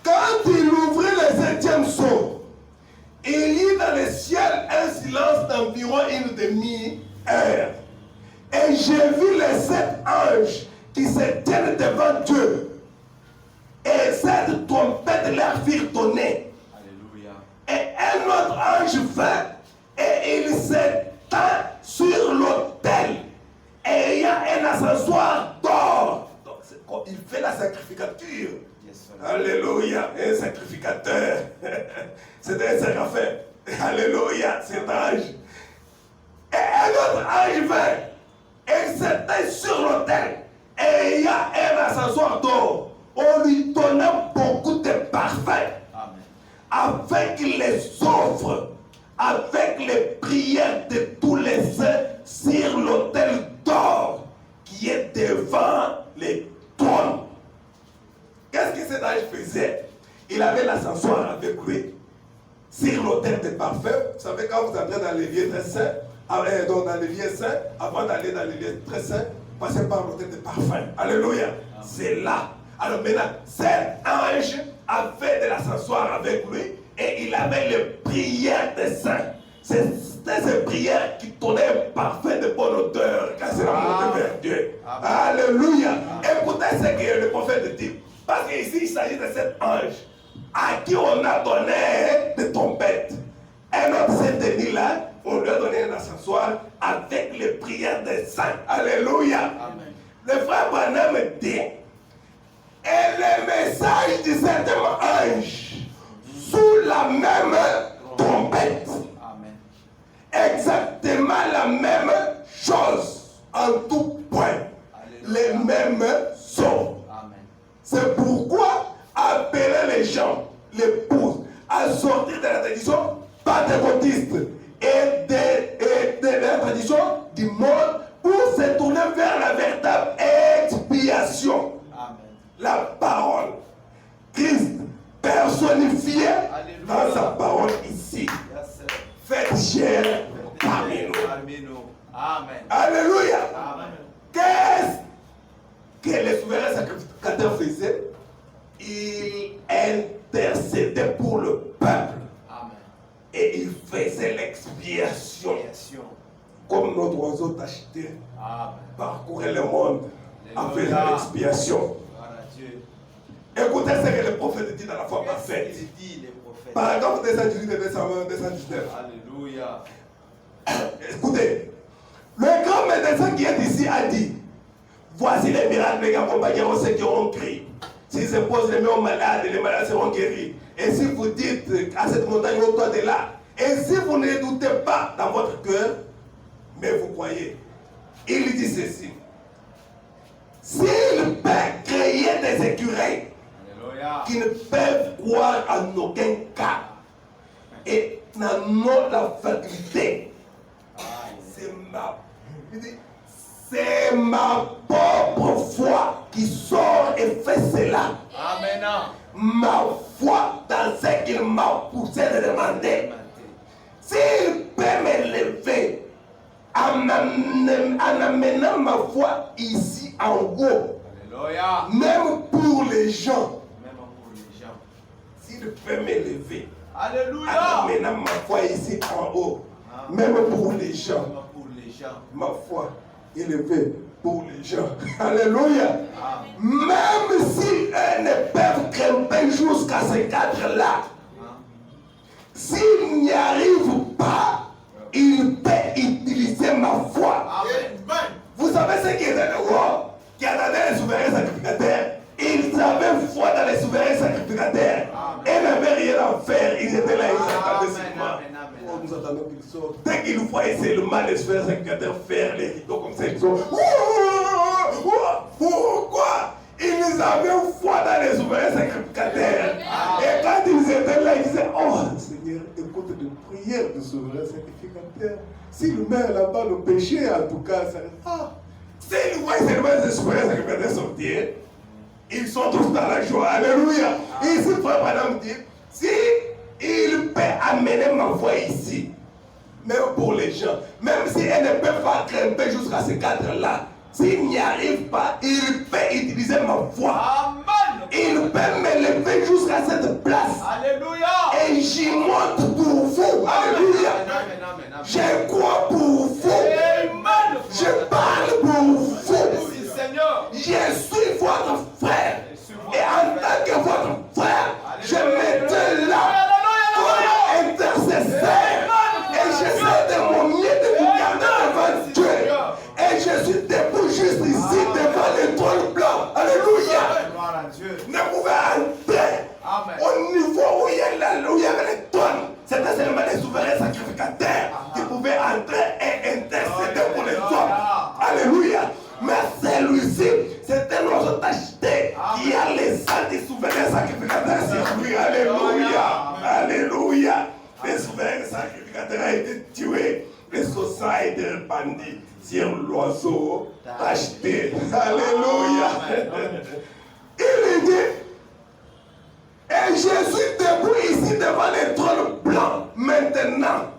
Quand il ouvrit le 7e sceau, il y eut dans le ciel un silence d'environ une demi-heure. Et j'ai vu les 7 anges qui se tiennent devant Dieu. Et cette trompette leur firent donner. Alléluia. Et un autre ange vint et il s'étend sur l'autel ayant un accessoire d'or. Donc il fait la sacrificature. Yes, Alléluia, un sacrificateur. C'était un séraphin. Alléluia, cet ange. Et un autre ange vint et il s'étend sur l'autel ayant un accessoire d'or. On lui donnait beaucoup de parfums. Amen. Avec les offres, avec les prières de tous les saints sur l'autel d'or qui est devant les trônes. Qu'est-ce que cet ange faisait? Il avait l'ascensoir avec lui sur l'autel de parfums. Vous savez, quand vous entrez dans les lieux très saints, dans les lieux saints, avant d'aller dans les lieux très saints, passez par l'autel de parfums. Alléluia. C'est là. Alors maintenant, cet ange avait de l'ascensoir avec lui et il avait les prières des saints. C'était ces prières qui donnaient un parfum de bonne odeur quand c'est la montée vers Dieu. Alléluia. Écoutez ce que le prophète dit. Parce qu'ici, il s'agit de cet ange à qui on a donné des trompettes. Un autre Saint-Denis là, on lui a donné un ascensoir avec les prières des saints. Alléluia. Amen. Le frère Branham dit. Et le message du septième ange sous la même trompette. Amen. Exactement la même chose en tout point. Les mêmes sons. Amen. C'est pourquoi appeler les gens, l'épouse, à sortir de la tradition pentecôtiste et de la tradition du monde pour se tourner vers la véritable expiation. Amen. La parole. Christ personnifié dans sa parole ici. Yes, sir. Faites chair parmi nous. Parmi nous. Amen. Alléluia. Amen. Qu'est-ce que les souverains sacrificateurs faisaient? Ils intercédaient pour le peuple. Amen. Et ils faisaient l'expiation. Expiation. Comme notre oiseau tacheté Amen. parcourait le monde en faisant Alléluia. l'expiation. Gloire à Dieu. Écoutez ce que le prophète dit dans la foi Qu'est-ce parfaite. qu'il dit, les prophètes? Paragraphe 218 et 219. Alléluia. Écoutez, le grand médecin qui est ici a dit, voici les miracles qui accompagneront ceux qui auront crié. S'ils imposent les mains aux malades, les malades seront guéris. Et si vous dites à cette montagne, ôte-toi de là. Et si vous ne doutez pas dans votre cœur, mais vous croyez. Il dit ceci. S'il peut créer des écureuils Alléluia. qui ne peuvent croire en aucun cas et n'en ont la faculté, c'est ma propre foi qui sort et fait cela. Amen. Ma foi dans ce qu'il m'a poussé de demander. S'il peut m'élever en amenant ma foi ici en haut, Alléluia. même pour les gens, Même pour les gens. s'il peut m'élever en Alléluia. amenant ma foi ici en haut, même pour les gens, Même pour les gens. ma foi élevée pour les gens. Alléluia. Amen. Même si eux ne peuvent grimper jusqu'à ce cadre-là, s'ils n'y arrivent pas, ils peuvent utiliser ma foi. Amen. Vous savez ce qui est dans le roi qui attendait les souverains sacrificateurs? Ils avaient foi dans les souverains sacrificateurs. Ils n'avaient rien à faire. Ils étaient là, ils attendaient seulement. Oh, nous attendons qu'ils sortent. Dès qu'ils voyaient seulement les souverains sacrificateurs faire les rideaux comme ça, ils sont. Pourquoi? Ils avaient foi dans les souverains sacrificateurs. Et quand ils était là, il disait, oh Seigneur, écoute de prière de souverain sacrificateur. S'il meurt là-bas, le péché, en tout cas, ça... Ah, s'il voit seulement les souverains sacrificateurs sortir, ils sont tous dans la joie. Alléluia. Et ici, frère Madame dit, si il peut amener ma voix ici, même pour les gens, même si elle ne peut pas grimper jusqu'à ce cadre-là, s'il n'y arrive pas, il peut utiliser ma voix. Amen. Il peut me lever jusqu'à cette place. Alléluia. Et j'y monte pour vous. Alléluia. Amen, amen, amen. Je crois pour vous. Amen. Je parle pour vous. Oui, Seigneur. Je suis votre frère. Et en tant que votre frère, je m'étais là comme intercesseur. Et j'essaie de mon mieux de vous garder devant Dieu. Et je suis debout juste ici devant le trône blanc. Alléluia. Gloire à Dieu. Ne pouvez entrer Amen. au niveau où il y avait les trônes. C'était seulement les souverains sacrificateurs qui pouvaient entrer et intercéder pour les hommes. Alléluia. Mais celui-ci, c'était notre acheté qui a les sang des souverains sacrificateurs sur lui. Alléluia. Alléluia. Les souverains sacrificateurs ont été tués. Le sang a été répandu sur l'oiseau acheté. Alléluia. Il dit, et je suis debout ici devant le trône blanc maintenant,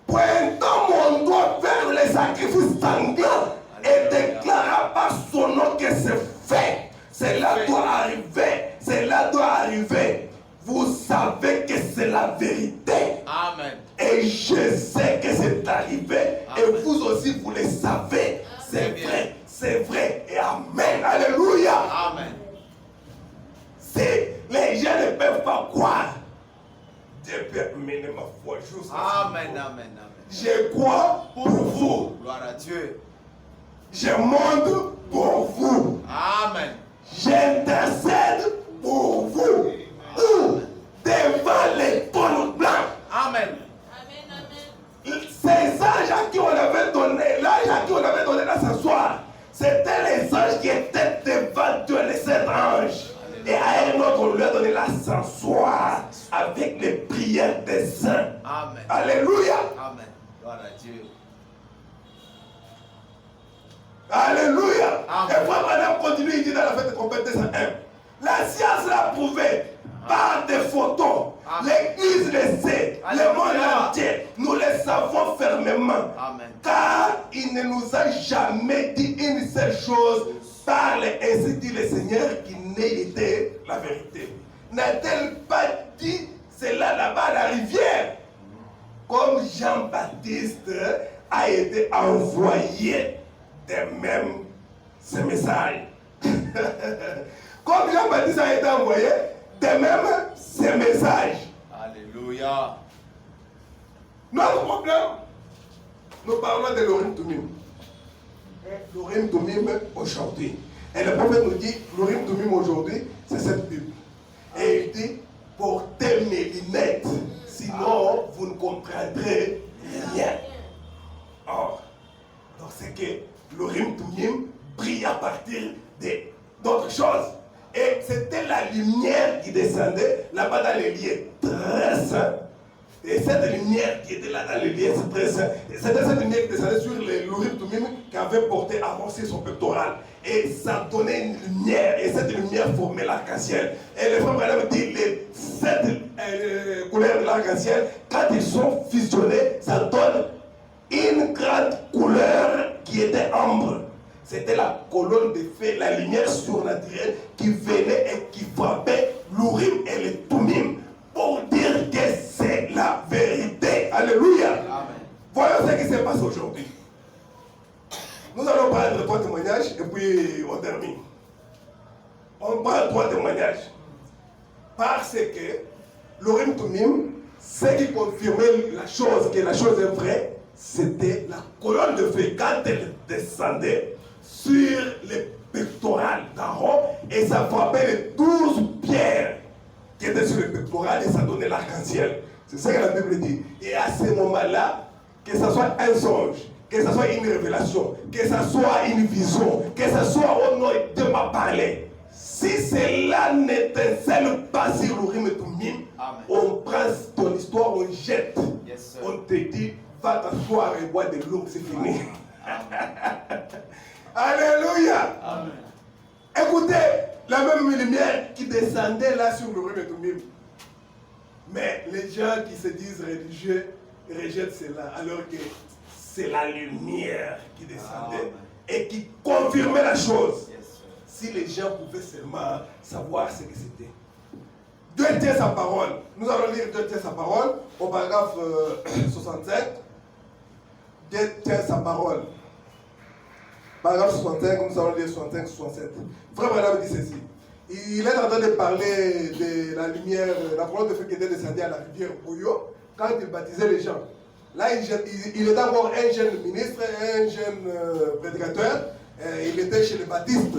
pointant mon doigt vers les sacrifices sanglants et déclarant par son nom que c'est fait. Cela doit arriver. Cela doit arriver. Vous savez que c'est la vérité. Amen. Et je sais que c'est arrivé. Et vous aussi, vous le savez. C'est vrai. Et amen. Alléluia. Amen. Si les gens ne peuvent pas croire, Dieu peut amener ma foi jusqu'à Amen, amen, amen. Je crois pour vous. Gloire à Dieu. Je monte pour vous. Amen. J'intercède pour vous. Ou devant les trônes blancs. Amen. Ces anges à qui on avait donné, l'ange à qui on avait donné là ce soir, c'était les anges qui étaient devant Dieu, les sept anges. Et à un autre, on lui a donné la s'asseoir avec les prières des saints. Amen. Alléluia. Amen. Gloire à Dieu. Alléluia. Amen. Et frère Madame continue, il dit dans la fête de trompette 201. La science l'a prouvé par des photos. Amen. L'église le sait. Le monde Alléluia. entier. Nous le savons fermement. Amen. Car il ne nous a jamais dit une seule chose. Parle, ainsi dit le Seigneur, qui n'est été la vérité. N'a-t-elle pas dit cela là-bas à la rivière? Comme Jean-Baptiste a été envoyé de même ce message. Comme Jean-Baptiste a été envoyé de même ce message. Alléluia. Notre problème, nous parlons de l'Urim Tumim. L'Urim Tumim aujourd'hui. Et le prophète nous dit, l'Urim Tumim aujourd'hui, c'est cette Bible. Et il dit, portez mes lunettes, sinon vous ne comprendrez rien. Or, donc c'est que l'Urim Tumim brille à partir d'autres choses. Et c'était la lumière qui descendait là-bas dans les lieux très saints. Et cette lumière qui était là dans les lieux très saints, c'était cette lumière qui descendait sur l'Urim Tumim qu'avait porté Aaron sur son pectoral. Et ça donnait une lumière, et cette lumière formait l'arc-en-ciel. Et le frère Branham dit, les 7 couleurs de l'arc-en-ciel, quand ils sont fusionnés, ça donne une grande couleur qui était ambre. C'était la colonne de feu, la lumière surnaturelle qui venait et qui frappait l'Urim et le Tumim pour dire que c'est la vérité. Alléluia. Amen. Voyons ce qui se passe aujourd'hui. Nous allons prendre 3 témoignages et puis on termine. On prend 3 témoignages. Parce que l'Urim Tumim, ce qui confirmait la chose, que la chose est vraie, c'était la colonne de feu. Quand elle descendait sur les pectorales d'Aaron, et ça frappait les 12 pierres qui étaient sur le pectoral, et ça donnait l'arc-en-ciel. C'est ça que la Bible dit. Et à ce moment-là, que ce soit un songe, que ce soit une révélation, que ce soit une vision, que ce soit au nom de ma parler, si cela n'étincelle pas sur l'Urim et Tumim, Amen. On prend ton histoire, on jette. Yes, sir. On te dit, va t'asseoir et boire de l'eau, c'est fini. Amen. Alléluia. Amen. Écoutez, la même lumière qui descendait là sur le Urim et Thummim. Mais les gens qui se disent religieux rejettent cela, alors que c'est la lumière qui descendait et qui confirmait la chose. Yes, sir. Si les gens pouvaient seulement savoir ce que c'était. Dieu tient sa parole. Nous allons lire Dieu tient sa parole au paragraphe 65. Dieu tient sa parole. Paragraphe 65, nous allons lire 65, 67. Frère Branham dit ceci. Il est en train de parler de la lumière, la parole de feu qui était descendue à la rivière Bouillot quand il baptisait les gens. Là, il était encore un jeune ministre, un jeune prédicateur. Il était chez les baptistes.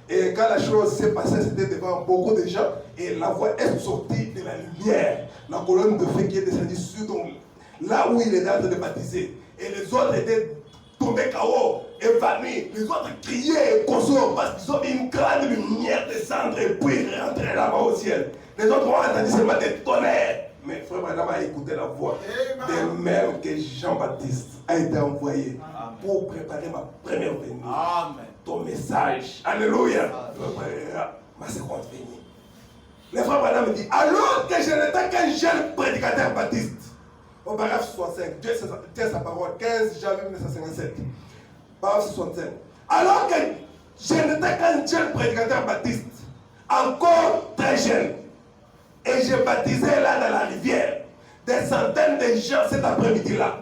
Et quand la chose s'est passée, c'était devant beaucoup de gens. Et la voix est sortie de la lumière. La colonne de feu qui est descendue sur donc, là où il était en train de baptiser. Et les autres étaient tombés KO, évanouis. Les autres criaient et consolent parce qu'ils ont vu une grande lumière descendre et puis rentrer là-bas au ciel. Les autres ont entendu seulement des tonnerres. Mais frère Branham a écouté la voix. De même que Jean-Baptiste a été envoyé pour préparer ma première venue. Amen. Ton message. Alléluia. Ma seconde venue. Le frère Branham dit, alors que je n'étais qu'un jeune prédicateur baptiste, au paragraphe 65, Dieu tient sa parole, 15 janvier 1957, paragraphe 65, alors que je n'étais qu'un jeune prédicateur baptiste, encore très jeune, et je baptisais là dans la rivière des centaines de gens cet après-midi-là.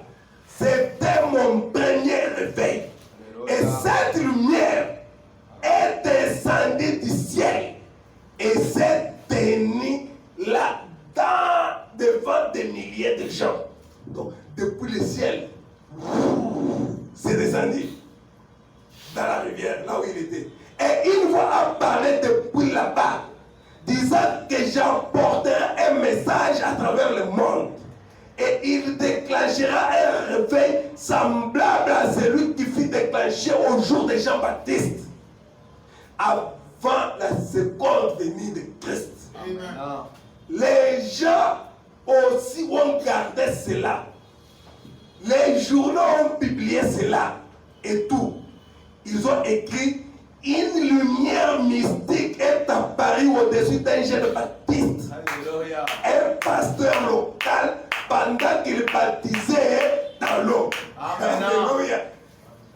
C'était mon premier réveil. Et cette lumière est descendue du ciel et s'est tenue là devant des milliers de gens. Donc, depuis le ciel, c'est descendu dans la rivière, là où il était. Et une voix a parlé depuis là-bas, disant que j'emporterai un message à travers le monde. Et il déclenchera un réveil semblable à celui qui fut déclenché au jour de Jean-Baptiste, avant la seconde venue de Christ. Amen. Les gens aussi ont gardé cela. Les journaux ont publié cela et tout. Ils ont écrit: une lumière mystique est apparue au-dessus d'un jeune baptiste, Alléluia. un pasteur local, pendant qu'il baptisait dans l'eau. Amen. Alléluia.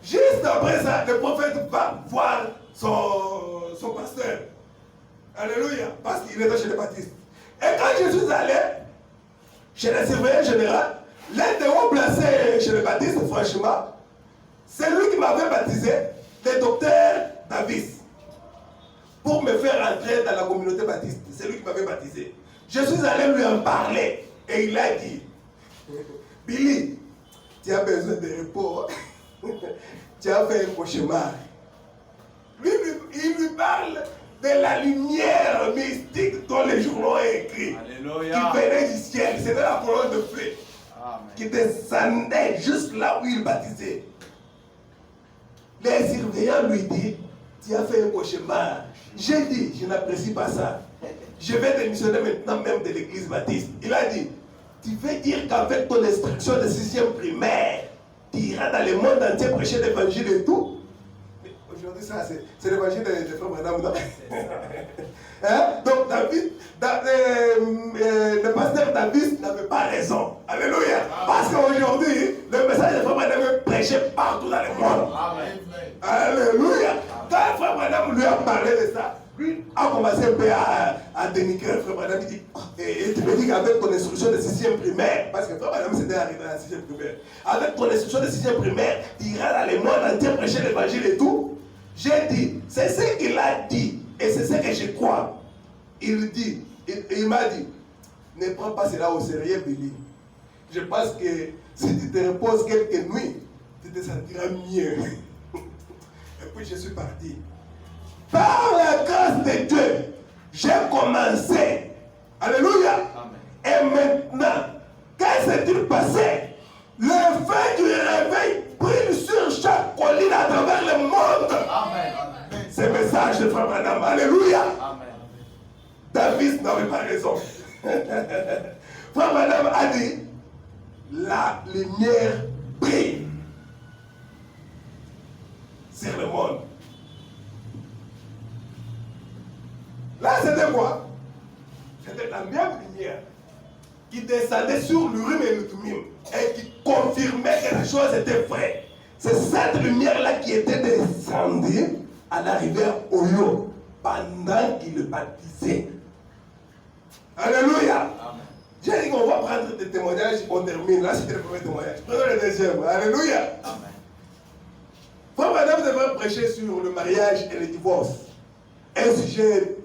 Juste après ça, le prophète va voir son pasteur. Alléluia. Parce qu'il était chez les baptistes. Et quand je suis allé chez le surveillant général, l'un des hauts placés chez les baptistes, franchement, c'est lui qui m'avait baptisé, le docteur Davis, pour me faire entrer dans la communauté baptiste. C'est lui qui m'avait baptisé. Je suis allé lui en parler et il a dit: Billy, tu as besoin de repos. Tu as fait un cauchemar. Lui, il lui parle de la lumière mystique dont les journaux ont écrit. Alléluia. Qui venait du ciel. C'était la colonne de feu Amen. qui descendait juste là où il baptisait. Les surveillants lui disent: tu as fait un cauchemar. J'ai dit: je n'apprécie pas ça. Je vais démissionner maintenant même de l'église baptiste. Il a dit: tu veux dire qu'avec ton instruction de 6e primaire, tu iras dans le monde entier prêcher l'évangile et tout? Mais aujourd'hui, ça, c'est l'évangile de Frère Branham, non? Hein? Donc, le pasteur David n'avait pas raison. Alléluia. Parce qu'aujourd'hui, le message de Frère Branham est prêché partout dans le monde. Amen. Alléluia. Quand Frère Branham lui a parlé de ça, lui a commencé un peu à dénigrer Frère Branham. Il dit: et tu me dis qu'avec ton instruction de 6e primaire, parce que Frère Branham s'était arrivé à la 6e primaire, avec ton instruction de 6e primaire, tu iras dans le monde entier prêcher l'évangile et tout. J'ai dit: c'est ce qu'il a dit et c'est ce que je crois. Il dit, il m'a dit: ne prends pas cela au sérieux, Billy. Je pense que si tu te reposes quelques nuits, tu te sentiras mieux. Et puis je suis parti. Par la grâce de Dieu, j'ai commencé. Alléluia. Amen. Et maintenant, qu'est-ce qui s'est passé? Le feu du réveil brille sur chaque colline à travers le monde. Amen. C'est le message de Frère Branham. Alléluia. Amen. David n'avait pas raison. Frère Madame a dit, la lumière brille sur le monde. Là, c'était quoi? C'était la même lumière qui descendait sur l'Urim et le Thummim et qui confirmait que la chose était vraie. C'est cette lumière-là qui était descendue à la rivière Oyo pendant qu'il le baptisait. Alléluia. Amen. J'ai dit qu'on va prendre des témoignages, on termine. Là, c'était le premier témoignage. Prenons le deuxième. Alléluia. Amen. Frère Madame devrait prêcher sur le mariage et le divorce. Un sujet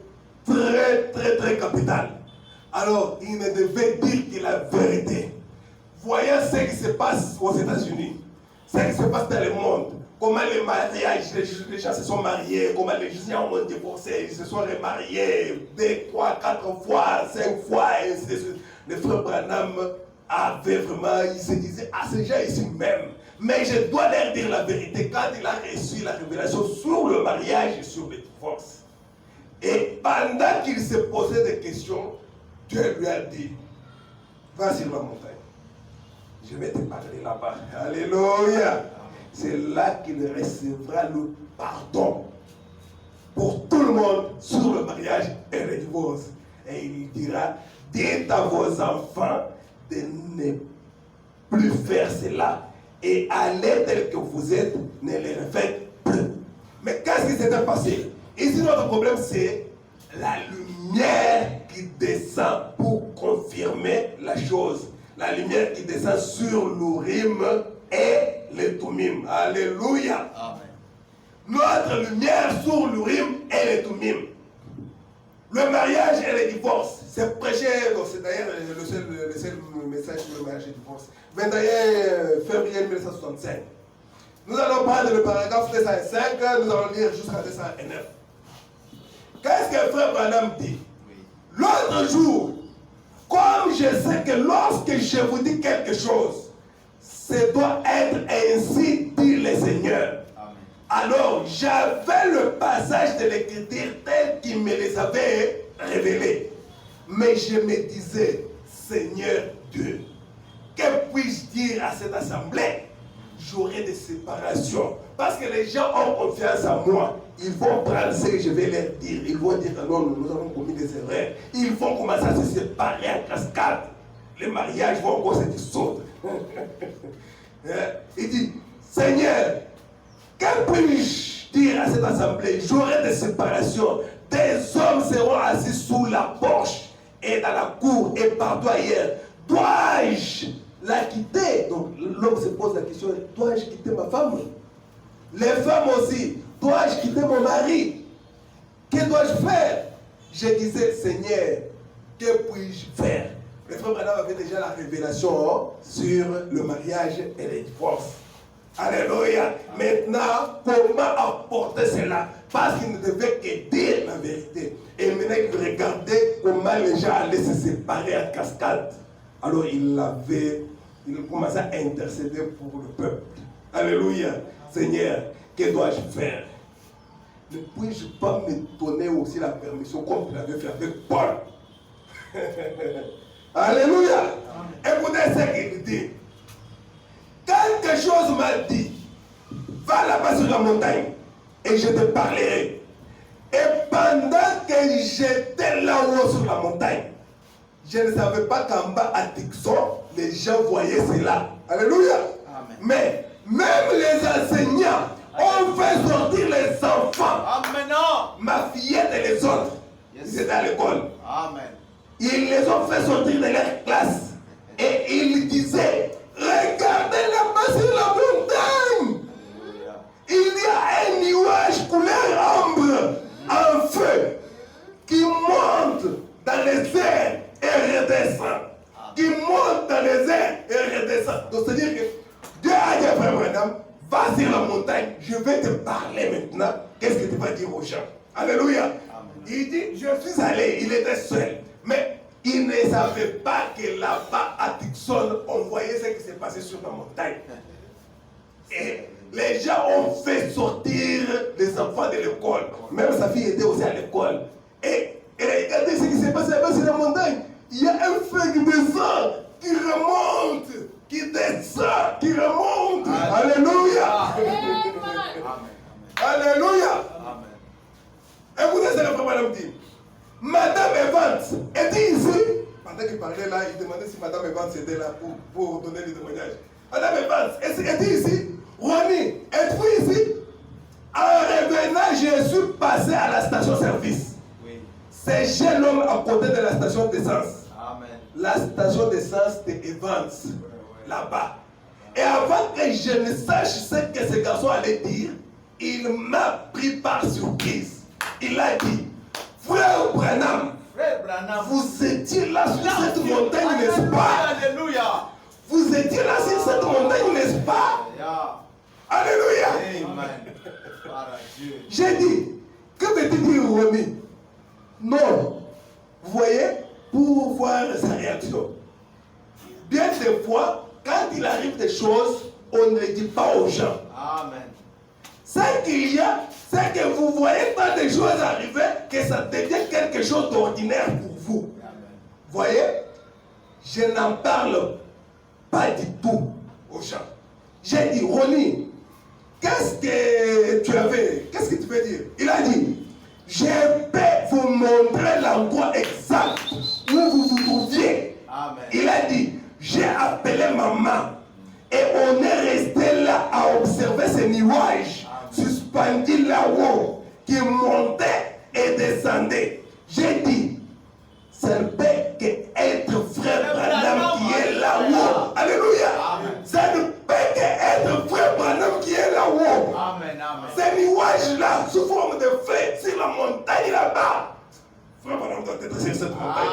très, très, très capital. Alors, il ne devait dire que la vérité. Voyons ce qui se passe aux États-Unis, ce qui se passe dans le monde, comment les mariages, les gens se sont mariés, comment les gens ont divorcé, ils se sont remariés 2, 3, 4 fois, 5 fois, et ainsi de suite. Le frère Branham avait vraiment, il se disait, ah, ces gens ici même, mais je dois leur dire la vérité quand il a reçu la révélation sur le mariage et sur le divorce. Et pendant qu'il se posait des questions, Dieu lui a dit, va sur la montagne. Je vais te parler là-bas. Alléluia. C'est là qu'il recevra le pardon pour tout le monde sur le mariage et le divorce. Et il dira, dites à vos enfants de ne plus faire cela. Et allez tel que vous êtes, ne les refaites plus. Mais qu'est-ce qui s'était passé? Ici, notre problème, c'est la lumière qui descend pour confirmer la chose. La lumière qui descend sur l'Urim et le Thummim. Alléluia. Amen. Notre lumière sur l'Urim et le Thummim. Le mariage et le divorce. C'est prêché, c'est d'ailleurs le seul message sur le mariage et le divorce. 21 février 1965. Nous allons prendre le paragraphe 205, nous allons lire jusqu'à 209. Qu'est-ce que frère Branham dit? Oui. L'autre jour, comme je sais que lorsque je vous dis quelque chose, ce doit être ainsi, dit le Seigneur. Amen. Alors, j'avais le passage de l'Écriture tel qu'il me les avait révélés. Mais je me disais, Seigneur Dieu, que puis-je dire à cette assemblée? J'aurai des séparations. Parce que les gens ont confiance en moi. Ils vont prendre ce que je vais leur dire. Ils vont dire, non, nous avons commis des erreurs. Ils vont commencer à se séparer en cascade. Les mariages vont encore se dissoudre. Il dit, Seigneur, que puis-je dire à cette assemblée? J'aurai des séparations. Des hommes seront assis sous la porche et dans la cour et partout ailleurs. Dois-je la quitter? Donc l'homme se pose la question, dois-je quitter ma femme? Les femmes aussi, dois-je quitter mon mari? Que dois-je faire? Je disais, Seigneur, que puis-je faire? Le frère Branham avait déjà la révélation sur le mariage et le divorce. Alléluia. Maintenant, comment apporter cela? Parce qu'il ne devait que dire la vérité. Et maintenant, il regardait comment les gens allaient se séparer en cascade. Alors, il commençait à intercéder pour le peuple. Alléluia. Seigneur, que dois-je faire? Ne puis-je pas me donner aussi la permission comme tu l'avais fait avec Paul? Alléluia. Écoutez ce qu'il dit. Quelque chose m'a dit, va là-bas sur la montagne et je te parlerai. Et pendant que j'étais là-haut sur la montagne, je ne savais pas qu'en bas à Tixon, les gens voyaient cela. Alléluia. Amen. Mais même les enseignants ont fait sortir les enfants. Amen. Ma fillette et les autres, Yes. ils étaient à l'école. Amen. Ils les ont fait sortir de leur classe. Et ils disaient, regardez là-bas sur la montagne. Alléluia. Il y a un nuage couleur ambre en feu qui monte dans les airs et redescend. Qui monte dans les airs et redescend. Donc c'est-à-dire que Dieu a dit à Frère Branham, va sur la montagne, je vais te parler maintenant. Qu'est-ce que tu vas dire aux gens? Alléluia. Amen. Il dit, je suis allé, il était seul. Mais il ne savait pas que là-bas à Tixon, on voyait ce qui s'est passé sur la montagne. Et les gens ont fait sortir les enfants de l'école. Même sa fille était aussi à l'école. Et regardez ce qui s'est passé là-bas sur la montagne. Il y a Evans était ici. Pendant qu'il parlait là, il demandait si Madame Evans était là pour donner le témoignage. Madame Evans était ici. Ronnie, êtes-vous ici? En revenant, je suis passé à la station-service. Oui. C'est jeune homme à côté de la station d'essence. Amen. La station d'essence de Evans, là-bas. Et avant que je ne sache ce que ce garçon allait dire, il m'a pris par surprise. Il a dit, frère Branham, Frère Branham. vous étiez là sur cette montagne, n'est-ce pas? Alléluia. Vous étiez là sur cette montagne, n'est-ce pas? Alléluia. Alléluia. Amen. Par Dieu. J'ai dit, que veux-tu dire, Romy? Non. Vous voyez, pour voir sa réaction. Bien des fois, quand il arrive des choses, on ne dit pas aux gens. Amen. Ce qu'il y a, c'est que vous voyez tant de choses arriver que ça devient quelque chose d'ordinaire pour vous. Amen. Voyez, je n'en parle pas du tout aux gens. J'ai dit, Ronnie, qu'est-ce que tu veux dire? Il a dit, je peux vous montrer l'endroit exact où vous vous trouviez. Amen. Il a dit, j'ai appelé maman et on est resté là à observer ces nuages suspendus là-haut qui montaient et descendaient. J'ai dit, ça ne peut qu'être frère Branham qui est là-haut. Alléluia. Ça ne peut qu'être frère Branham qui est là-haut. Amen. Amen. Ces nuages-là, sous forme de feu, sur la montagne là-bas. Frère Branham doit être sur cette montagne.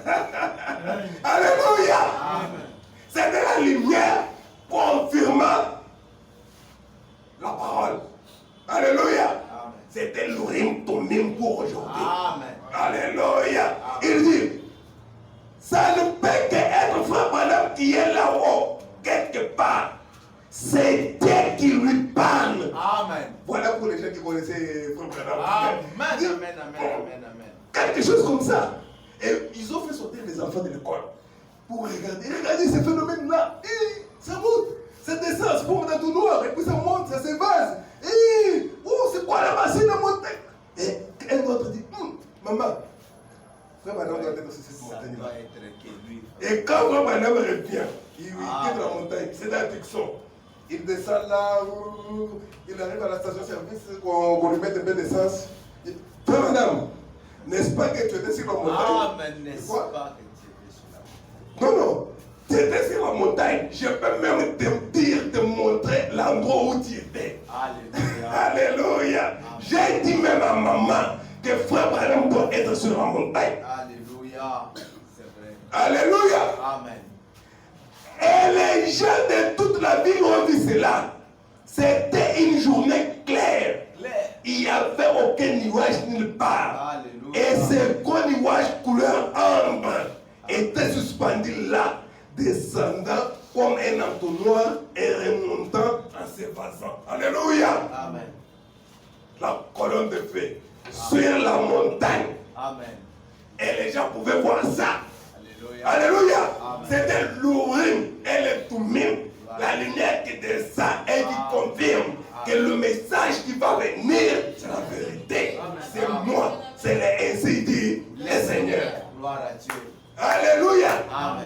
Amen. Alléluia. Amen. C'est de la lumière confirmant la parole. Alléluia. Amen. C'était l'Urim Tumim pour aujourd'hui. Amen. Alléluia. Il dit, ça ne peut qu'être frère Branham qui est là-haut, quelque part. C'est Dieu qui lui parle. Amen. Voilà pour les gens qui connaissaient frère Branham. Amen. Amen. Amen. Amen. Quelque chose comme ça. Et ils ont fait sortir les enfants de l'école pour regarder. Regardez ces phénomènes-là. Ça monte. Ça descend, c'est comme dans tout noir. Et puis ça monte, ça s'évase. Oh, c'est quoi la machine à monter? Et un autre dit, maman, frère Branham doit être sur cette Ça montagne-là. doit être que lui. Et quand frère Branham revient, il quitte la montagne, c'est dans Tucson. Il descend là, il arrive à la station-service, qu'on lui mette un peu d'essence. Frère Branham, n'est-ce pas que tu étais sur la montagne? Amen. N'est-ce Quoi? pas que tu étais sur la montagne? Non, tu étais sur la montagne. Je peux même te montrer l'endroit où tu étais. Alléluia. Alléluia. J'ai dit même à maman que frère Branham doit être sur la montagne. Alléluia. C'est vrai. Alléluia. Amen. Et les gens de toute la ville ont vu cela. C'était une journée claire. Claire. Il n'y avait aucun nuage nulle part. Alléluia. Et ce gros nuage couleur ambre était suspendu là, descendant comme un entonnoir et remontant en s'évasant. Alléluia. Amen. La colonne de feu sur la montagne. Amen. Et les gens pouvaient voir ça. Alléluia. Alléluia. Amen. C'était l'Urim et le Tumim. La lumière qui descend et qui confirme que le message qui va venir, c'est la vérité. C'est moi. C'est ainsi dit le Seigneur. Gloire à Dieu. Alléluia. Amen.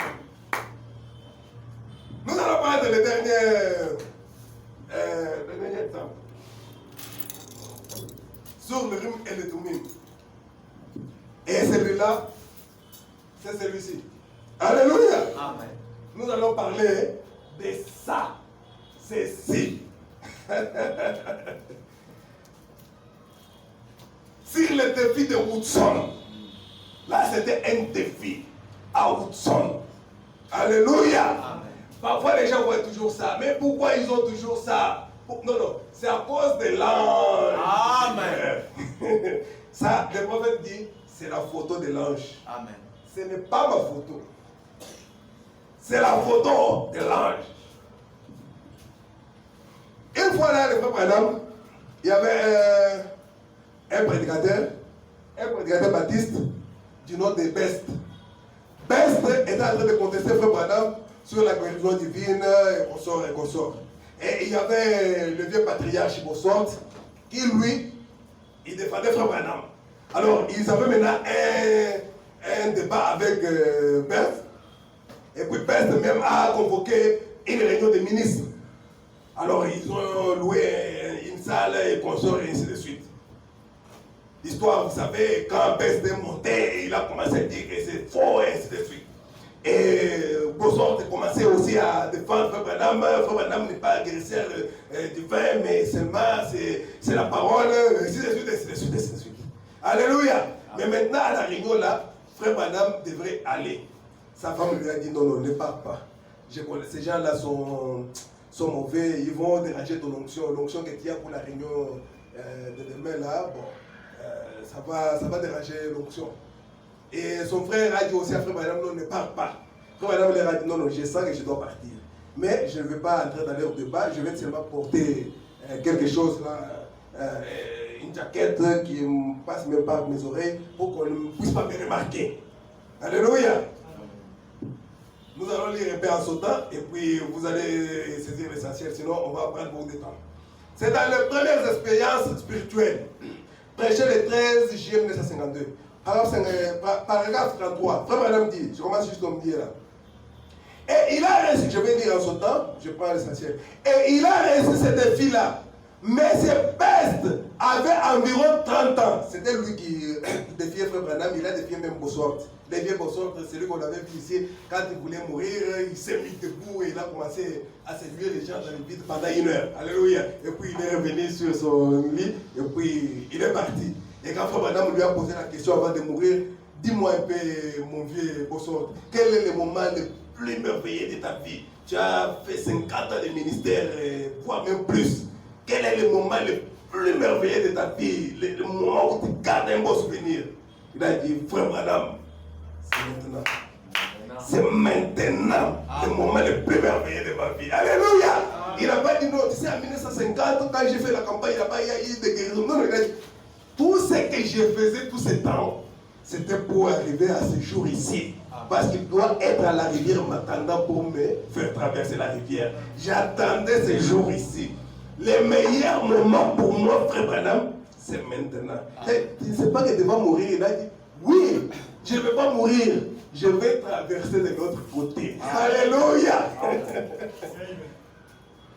Nous allons parler de le dernier exemple. Sur le Urim et le Tumim. Et celui-là, c'est celui-ci. Alléluia. Amen. Nous allons parler de ça. Ceci. Sur le défi de Woodson. Là, c'était un défi à Woodson. Alléluia. Amen. Parfois, les gens voient toujours ça. Mais pourquoi ils ont toujours ça? Non, non. C'est à cause de l'ange. Amen. Ça, le prophète dit, c'est la photo de l'ange. Amen. Ce n'est pas ma photo. C'est la photo de l'ange. Une fois là, le frère Branham, il y avait un prédicateur baptiste du nom de Best. Best était en train de contester frère Branham sur la guérison divine et consort. Et il y avait le vieux patriarche Bossort qui, lui, il défendait frère Branham. Alors, ils avaient maintenant un un débat avec Berthe. Et puis Berthe même a convoqué une réunion des ministres. Alors ils ont loué une salle et consort et ainsi de suite. L'histoire, vous savez, quand Berthe est monté, il a commencé à dire que c'est faux et ainsi de suite. Et Bossort a commencé aussi à défendre Frère Branham. Frère Branham n'est pas agresseur du vin, mais seulement c'est la parole, ainsi de suite, ainsi de suite, ainsi de suite. Alléluia. Mais maintenant, à la réunion là, Frère Branham devrait aller. Sa femme lui a dit non, non, ne pars pas. Ces gens-là sont mauvais, ils vont déranger ton onction. L'onction que tu as pour la réunion de demain là, bon, ça va déranger l'onction. Et son frère a dit aussi à Frère Branham, non, ne pars pas. Frère Branham leur a dit, non, non, je sens que je dois partir. Mais je ne vais pas entrer dans leur débat, je vais seulement porter quelque chose là, une jaquette qui me passe même par mes oreilles pour qu'on ne puisse pas me remarquer. Alléluia. Nous allons lire un peu en sautant et puis vous allez saisir l'essentiel, sinon on va prendre beaucoup de temps. C'est dans les premières expériences spirituelles. Prêché le 13 juillet 1952. Paragraphe 33. Frère Branham dit, je commence juste à me dire là. Et il a reçu, je vais dire en sautant, je prends l'essentiel. Et il a reçu ce défi-là. Mais ce peste avait environ 30 ans. C'était lui qui défiait Frère Branham, il a défié même Bossort. Les vieux Bossort, c'est lui qu'on avait vu ici, quand il voulait mourir, il s'est mis debout et il a commencé à séduire les gens dans le vide pendant 1 heure. Alléluia. Et puis il est revenu sur son lit et puis il est parti. Et quand Frère Branham lui a posé la question avant de mourir, dis-moi un peu, mon vieux Bossort, quel est le moment le plus merveilleux de ta vie? Tu as fait 50 ans de ministère, voire même plus. Quel est le moment le plus merveilleux de ta vie? Le moment où tu gardes un beau souvenir? Il a dit, Frère Branham, c'est maintenant. C'est maintenant le moment le plus merveilleux de ma vie. Alléluia! Il n'a pas dit non, tu sais, en 1950, quand j'ai fait la campagne là-bas, il y a eu des guérisons. Non, il a dit, tout ce que je faisais tout ce temps, c'était pour arriver à ce jour ici. Parce qu'il doit être à la rivière m'attendant pour me faire traverser la rivière. J'attendais ce jour ici. Le meilleur moment pour moi, Frère Branham, c'est maintenant. Tu ne sais pas que tu vas mourir. Il a dit, oui, je ne vais pas mourir. Je vais traverser de l'autre côté. Alléluia.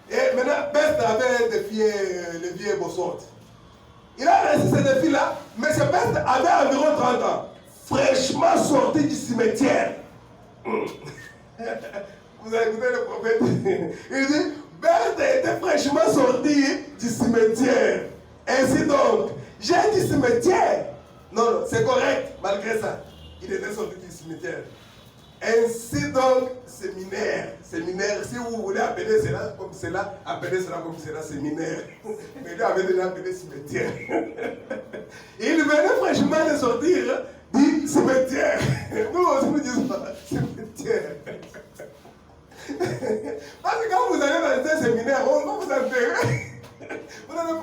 Et maintenant, Berthe avait défié le vieux Bossort. Il a réussi ce défi-là, mais ce Berthe avait environ 30 ans. Fraîchement sorti du cimetière. Vous avez écouté le prophète? Il dit, Berthe était fraîchement sorti du cimetière. Ainsi donc, j'ai dit cimetière. Non, non, c'est correct, malgré ça. Il était sorti du cimetière. Ainsi donc, séminaire. Séminaire, si vous voulez appeler cela comme cela, appelez cela comme cela, séminaire. Mais lui avait déjà appelé cimetière. Il venait fraîchement de sortir du cimetière. Nous aussi nous disons cimetière. Parce que quand vous allez dans un séminaire, on va vous enterrer.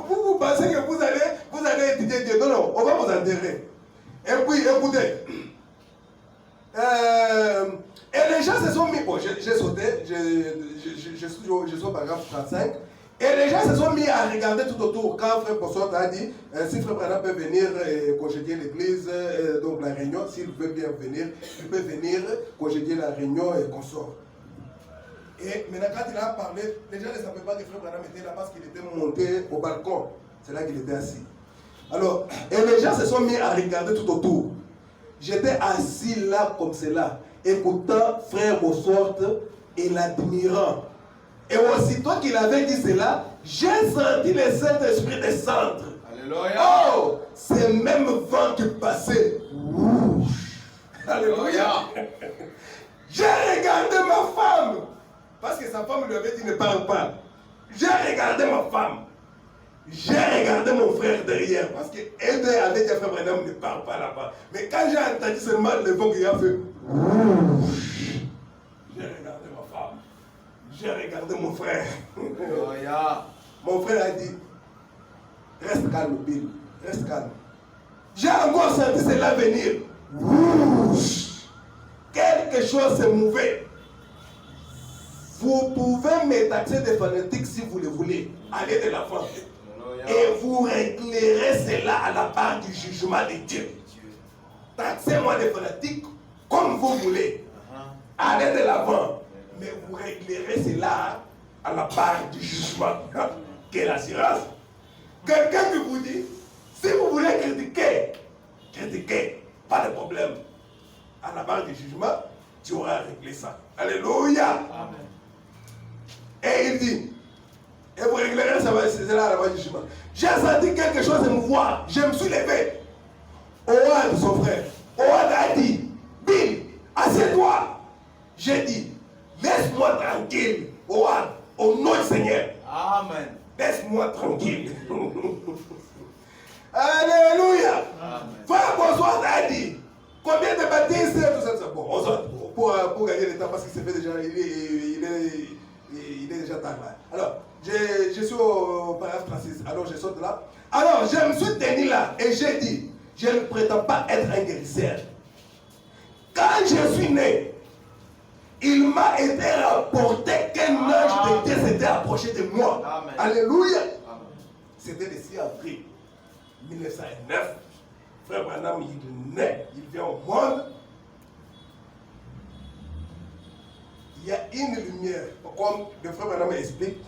Vous pensez que vous allez étudier Dieu. Non, non, on va vous enterrer. Et puis, écoutez. Et les gens se sont mis, bon, j'ai sauté, je suis au paragraphe 35, et les gens se sont mis à regarder tout autour. Quand Frère Bossort a dit, si Frère Branham peut venir congédier l'église, donc la réunion, s'il veut bien venir, il peut venir congédier la réunion et qu'on sort. Et maintenant, quand il a parlé, les gens ne savaient pas que Frère Branham était là parce qu'il était monté au balcon. C'est là qu'il était assis. Alors, et les gens se sont mis à regarder tout autour. J'étais assis là comme cela, écoutant Frère Bossort et l'admirant. Et aussitôt qu'il avait dit cela, j'ai senti le Saint-Esprit descendre. Alléluia. Oh, c'est même vent qui passait. Alléluia. J'ai regardé ma femme. Parce que sa femme lui avait dit ne parle pas. J'ai regardé ma femme. J'ai regardé mon frère derrière. Parce qu'elle avait dit à Frère Branham ne parle pas là-bas. Mais quand j'ai entendu seulement le vent qu'il a fait. J'ai regardé ma femme. J'ai regardé mon frère. Alléluia. Mon frère a dit reste calme, Bill. Reste calme. J'ai encore senti cela venir. Quelque chose s'est mouvé. Vous pouvez me taxer de fanatique si vous le voulez. Allez de l'avant. Et vous réglerez cela à la part du jugement de Dieu. Taxez-moi de fanatique comme vous voulez. Allez de l'avant. Mais vous réglerez cela à la part du jugement. Quelle assurance. Quelqu'un qui vous dit, si vous voulez critiquer, critiquez, pas de problème. À la barre du jugement, tu auras réglé ça. Alléluia. Amen. Et il dit, et vous réglerez ça, c'est là à la barre du jugement. J'ai senti quelque chose émouvoir. Je me suis levé. Oad, son frère, Oad a dit, Bill, assieds-toi. J'ai dit, laisse-moi tranquille, Oad, au nom du Seigneur. Amen. Laisse-moi tranquille. Alléluia. Frère Bonsoir a dit, combien de baptêmes, tout ça, bon, on saute pour gagner le temps parce qu'il s'est fait déjà, il est déjà tard là. Alors, je suis au paragraphe 36, alors je saute là. Alors, je me suis tenu là et j'ai dit, je ne prétends pas être un guérisseur. Quand je suis né, il m'a été rapporté qu'un ange de Dieu s'était approché de moi. Amen. Alléluia. Amen. C'était le 6 avril 1909. Frère Branham, il naît, il vient au monde. Il y a une lumière, comme le frère Branham explique.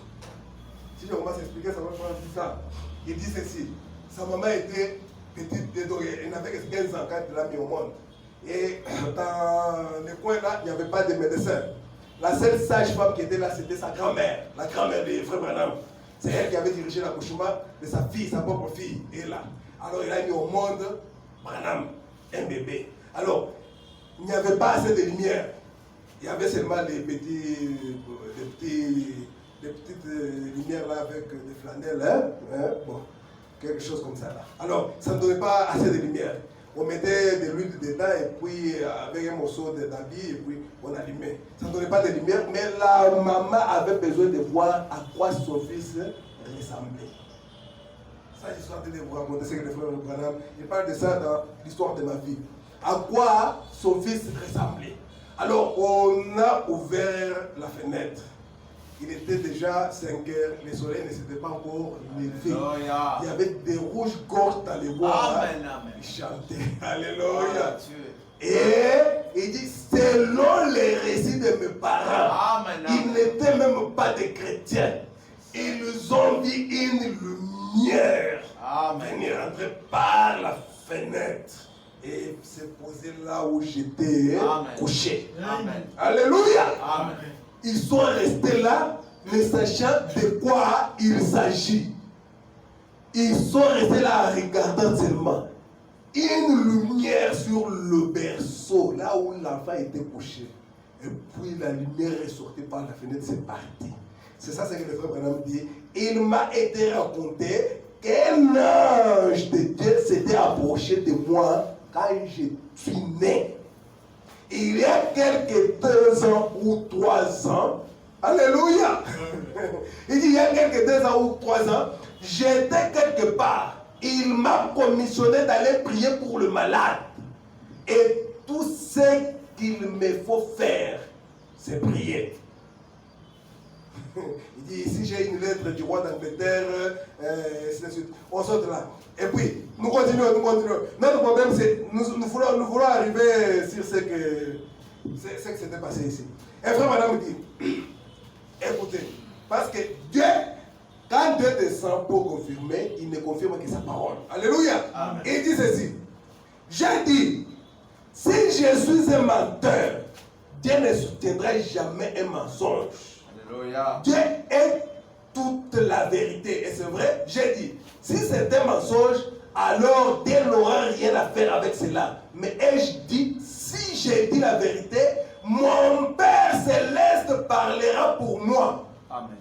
Si je commence à expliquer, ça va prendre tout ça. Il dit ceci. Sa maman était petite, elle n'avait que 15 ans quand elle l'a mis au monde. Et dans le coin là, il n'y avait pas de médecin. La seule sage-femme qui était là, c'était sa grand-mère, la grand-mère de frère Branham. C'est elle qui avait dirigé l'accouchement de sa fille, sa propre fille. Et là, alors il a mis au monde Branham, un bébé. Alors, il n'y avait pas assez de lumière. Il y avait seulement des petites lumières là avec des flanelles, bon, quelque chose comme ça là. Alors, ça ne donnait pas assez de lumière. On mettait de l'huile dedans et puis avec un morceau d'habit et puis on allumait. Ça ne donnait pas de lumière, mais la maman avait besoin de voir à quoi son fils ressemblait. Ça, je suis en train de vous raconter ce que le frère Branham, il parle de ça dans l'histoire de ma vie. À quoi son fils ressemblait. Alors, on a ouvert la fenêtre. Il était déjà 5 heures, le soleil ne s'était pas encore levé. Alléluia. Il y avait des rouges gorges dans les bois. Amen, amen. Il chantait. Alléluia. Dieu. Et il dit, selon les récits de mes parents, Amen, ils amen. n'étaient même pas des chrétiens. Ils ont vu une lumière Amen. venir entrer par la fenêtre et se poser là où j'étais Amen. couché. Amen. Alléluia. Amen. Ils sont restés là, ne sachant de quoi il s'agit. Ils sont restés là en regardant seulement. Une lumière sur le berceau, là où l'enfant était couché. Et puis la lumière est sortie par la fenêtre, c'est parti. C'est ça ce que le frère Branham dit. Il m'a été raconté qu'un ange de Dieu s'était approché de moi quand je suis né. Il y a quelques 2 ans ou 3 ans, alléluia, il dit il y a quelques 2 ans ou 3 ans, j'étais quelque part. Il m'a commissionné d'aller prier pour le malade. Et tout ce qu'il me faut faire, c'est prier. Il dit, ici j'ai une lettre du roi d'Angleterre, ainsi de suite. On saute là. Et puis, nous continuons. Notre problème, c'est nous voulons arriver sur ce que s'était passé ici. Et frère madame dit, écoutez, parce que Dieu, quand Dieu descend pour confirmer, il ne confirme que sa parole. Alléluia. Amen. Il dit ceci. J'ai dit, si je suis un menteur, Dieu ne soutiendra jamais un mensonge. Alléluia. Dieu est toute la vérité. Et c'est vrai, j'ai dit, si c'est un mensonge, alors Dieu n'aura rien à faire avec cela. Mais ai-je dit, si j'ai dit la vérité, mon Père Céleste parlera pour moi. Amen.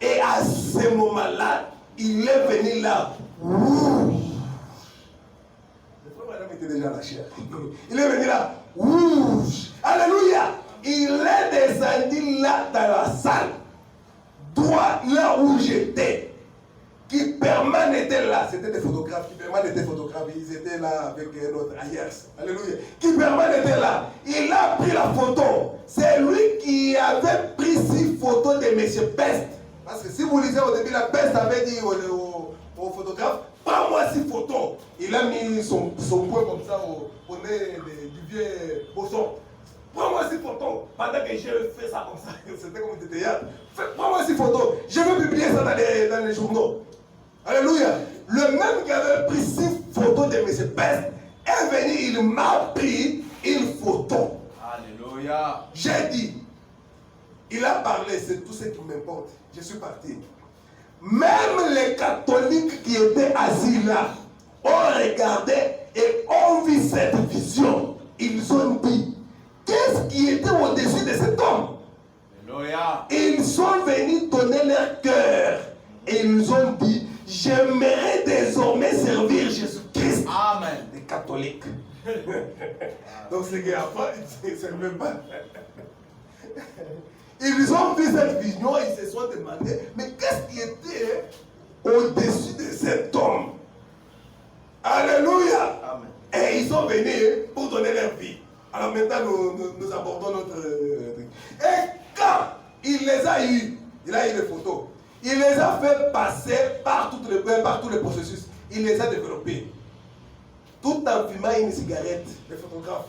Et à ce moment-là, il est venu là. Ouh. Le frère madame était déjà à la chair. Il est venu là. Ouh. Alléluia. Il est descendu là dans la salle. Droit là où j'étais. Kipperman était là. C'était des photographes. Kipperman était photographe. Ils étaient là avec notre Ayers. Alléluia. Kipperman était là. Il a pris la photo. C'est lui qui avait pris 6 photos de M. Pest. Parce que si vous lisez au début, la Peste avait dit au photographe, prends-moi 6 photos. Il a mis son poing comme ça au nez du vieux Bossu. pendant que je fais ça comme ça, c'était comme des théâtres. Prends-moi ces photos. Je veux publier ça dans les journaux. Alléluia. Le même qui avait pris 6 photos de M. Best est venu, il m'a pris une photo. Alléluia. J'ai dit, il a parlé, c'est tout ce qui m'importe. Je suis parti. Même les catholiques qui étaient assis là ont regardé et ont vu cette vision. Ils ont dit, qu'est-ce qui était au-dessus de cet homme? Alléluia. Ils sont venus donner leur cœur. Et ils ont dit, j'aimerais désormais servir Jésus-Christ. Amen. Des catholiques. Donc ce qui après, c'est le même pas. Ils ont vu cette vision et ils se sont demandé, mais qu'est-ce qui était au-dessus de cet homme? Alléluia. Amen. Et ils sont venus pour donner leur vie. Alors maintenant, nous abordons notre truc. Et quand il les a eus, il a eu les photos, il les a fait passer par tous les processus. Il les a développés. Tout en fumant une cigarette, les photographes.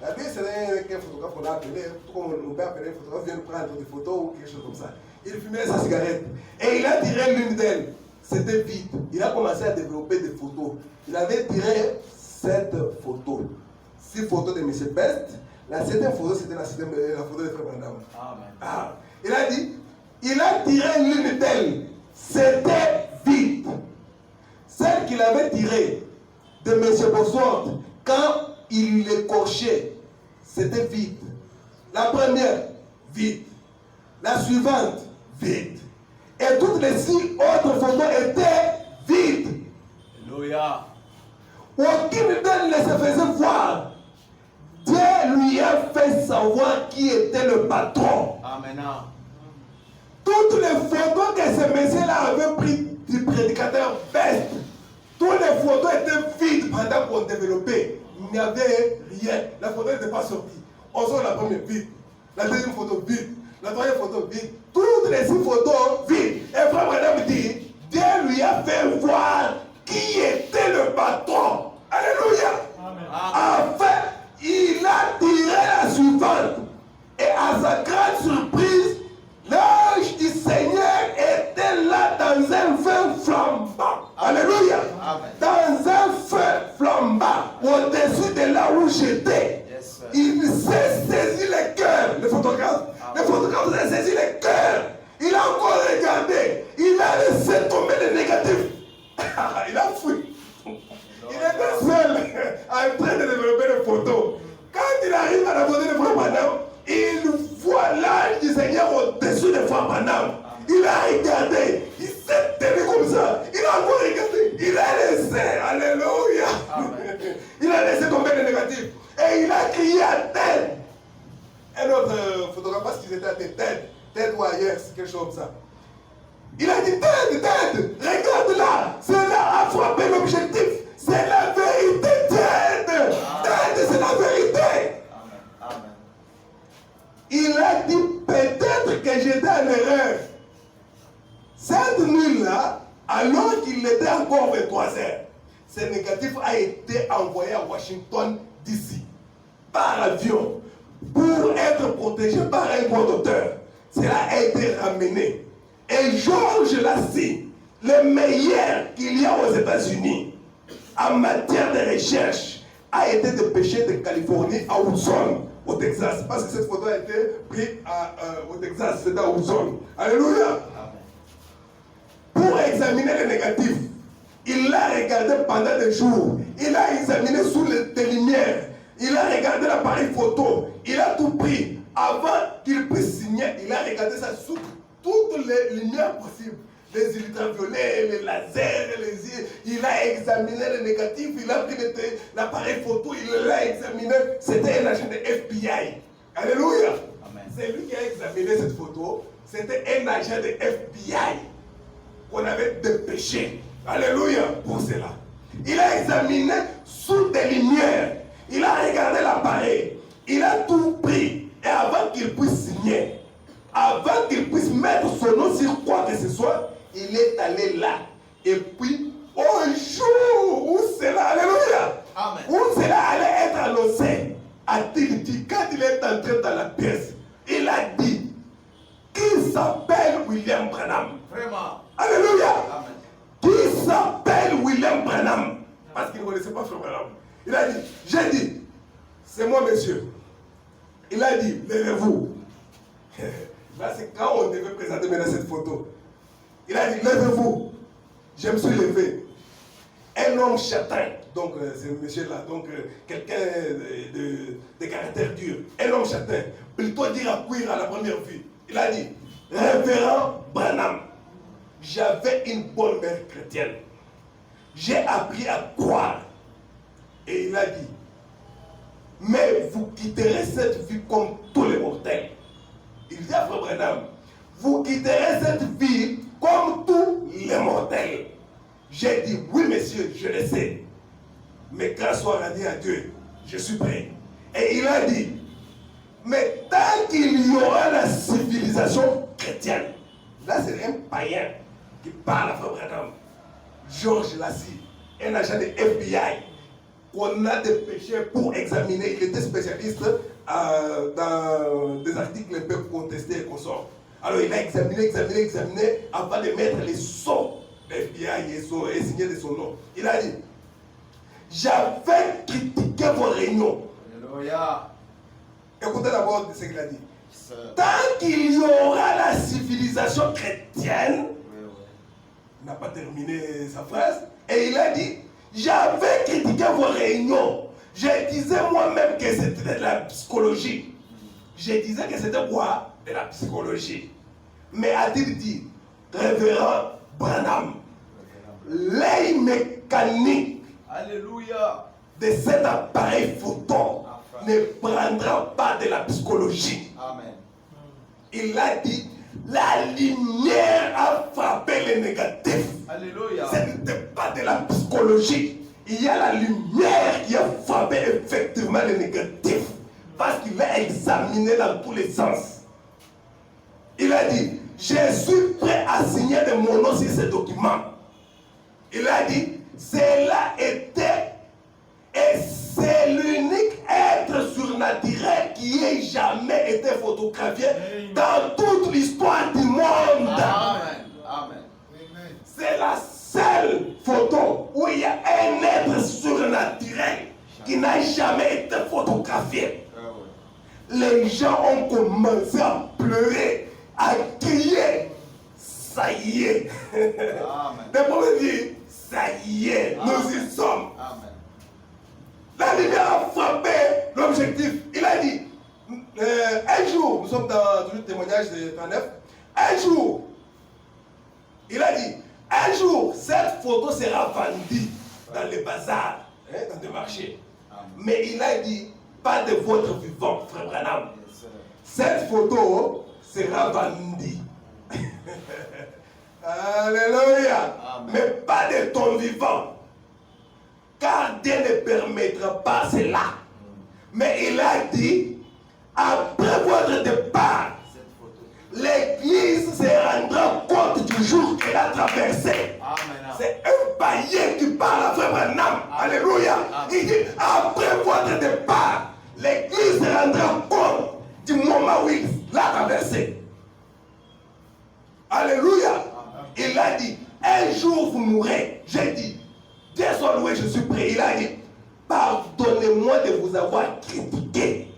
La vie, c'est qu'un photographe qu'on a appelé, tout comme on peut appeler un photographe, vient prendre des photos ou quelque chose comme ça. Il fumait sa cigarette. Et il a tiré l'une d'elles. C'était vide. Il a commencé à développer des photos. Il avait tiré 7 photos. 6 photos de M. Best. La 7e photo, c'était la photo de Frère Branham. Amen. Ah. Il a dit, il a tiré l'une d'elles. C'était vide. Celle qu'il avait tirée de M. Bosworth, quand il l'écorchait, c'était vide. La première, vide. La suivante, vide. Et toutes les 6 autres photos étaient vides. Alléluia. Aucune d'elles ne se faisait voir. Dieu lui a fait savoir qui était le patron. Amen. Toutes les photos que ce monsieur-là avait prises du prédicateur Best, toutes les photos étaient vides pendant qu'on développait. Il n'y avait rien. La photo n'était pas sortie. On sort la première vide. La deuxième photo vide. La troisième photo vide. Toutes les 6 photos vides. Et Frère Branham dit, Dieu lui a fait voir qui était le patron. Alléluia. Amen. Enfin, il a tiré la suivante. Et à sa grande surprise, l'ange du Seigneur était là dans un feu flambant. Alléluia. Amen. Dans un feu flambant, au-dessus de là où j'étais. Yes, sir. Il s'est saisi les cœurs, le photographe. Le photographe s'est saisi les cœurs. Il a encore regardé. Il a laissé tomber les négatifs. Il a fui. Il était seul en train de développer les photos. Quand il arrive à la photo de Frère Branham, il voit l'ange du Seigneur au-dessus de Frère Branham. Il a regardé. Il s'est tenu comme ça. Il a encore regardé. Il a laissé. Alléluia. Amen. Il a laissé tomber les négatifs. Et il a crié à tête. Un autre photographe, parce qu'ils étaient à tête ou ailleurs, quelque chose comme ça. Il a dit tête, regarde là, cela a frappé l'objectif. C'est la vérité, tête, c'est la vérité. Amen. Amen. Il a dit peut-être que j'étais en erreur. Cette nuit-là, alors qu'il était encore 23 heures, ce négatif a été envoyé à Washington DC par avion pour être protégé par un conducteur. Cela a été ramené. Et Georges Lassie, le meilleur qu'il y a aux États-Unis en matière de recherche, a été dépêché de Californie à Houston, au Texas. Parce que cette photo a été prise au Texas, c'était à Houston. Alléluia. Pour examiner les négatifs, il l'a regardé pendant des jours. Il a examiné sous des lumières. Il a regardé l'appareil photo. Il a tout pris. Avant qu'il puisse signer, il a regardé ça sous toutes les lumières possibles. Les ultraviolets, les lasers, il a examiné les négatifs, il a pris l'appareil photo, il l'a examiné. C'était un agent de FBI. Alléluia. Amen. C'est lui qui a examiné cette photo. C'était un agent de FBI qu'on avait dépêché. Alléluia pour cela. Il a examiné sous des lumières. Il a regardé l'appareil. Il a tout pris. Et avant qu'il puisse signer, avant qu'il puisse mettre son nom sur quoi que ce soit, il est allé là. Et puis, au jour où cela, alléluia, Amen. où cela allait être annoncé, a-t-il dit, quand il est entré dans la pièce, Il a dit, qui s'appelle William Branham? Vraiment. Alléluia. Amen. Qui s'appelle William Branham? Parce qu'il ne connaissait pas Frère Branham. Il a dit, j'ai dit, c'est moi monsieur. Il a dit, levez-vous. Là c'est quand on devait présenter maintenant cette photo. Il a dit, levez-vous. Je me suis levé. Un homme châtain, donc c'est monsieur là, donc quelqu'un de caractère dur. Un homme châtain, plutôt dire à cuire à la première vue. Il a dit, révérend Branham, j'avais une bonne mère chrétienne. J'ai appris à croire. Et il a dit, mais vous quitterez cette vie comme tous les mortels. Il dit à Frère Branham, vous quitterez cette vie comme tous les mortels. J'ai dit, oui monsieur, je le sais. Mais grâce soit rendue à Dieu, je suis prêt. Et il a dit, mais tant qu'il y aura la civilisation chrétienne, là c'est un païen qui parle à Frère Branham, Georges Lassie, un agent de FBI, qu'on a dépêché pour examiner. Il était spécialiste dans des articles un peu contestés et consorts. Alors il a examiné avant de mettre les sons de FBI et signé de son nom. Il a dit, j'avais critiqué vos réunions. Alléluia. Écoutez d'abord ce qu'il a dit. Sir. Tant qu'il y aura la civilisation chrétienne, Oui. il n'a pas terminé sa phrase, et il a dit, j'avais critiqué vos réunions. Je disais moi-même que c'était de la psychologie. Je disais que c'était quoi? De la psychologie. Mais a-t-il dit, révérend Branham, l'œil mécanique Alléluia. de cet appareil photo ne prendra pas de la psychologie. Amen. Il a dit, la lumière a frappé le négatif. Alléluia. Ce n'était pas de la psychologie. Il y a la lumière qui a frappé effectivement le négatif. Parce qu'il a examiné dans tous les sens. Il a dit, je suis prêt à signer de mon nom sur ce document. Il a dit, cela était et c'est l'unique être surnaturel qui ait jamais été photographié dans toute l'histoire du monde. Amen. Amen. C'est la seule photo où il y a un être surnaturel qui n'a jamais été photographié. Les gens ont commencé à pleurer, à crier. Ça y est. Amen. Le prophète dit, ça y est, nous y sommes. Amen. La lumière a frappé l'objectif. Il a dit, un jour, nous sommes dans le témoignage de 39, un jour, il a dit, un jour, cette photo sera vendue dans les bazars, dans des marchés. Amen. Mais il a dit, pas de votre vivant, frère Branham. Yes, sir. Cette photo sera vendue. Alléluia. Amen. Mais pas de ton vivant. Car Dieu ne permettra pas cela. Mais il a dit, après votre départ, Cette photo. l'Église se rendra compte du jour qu'elle a traversé. Amen. C'est un païen qui parle à Frère Branham. Alléluia. Amen. Il dit, après votre départ, l'Église se rendra compte du moment où il l'a traversé. Alléluia. Il a dit, un jour vous mourrez. J'ai dit, Dieu soit loué, je suis prêt. Il a dit, pardonnez-moi de vous avoir critiqué.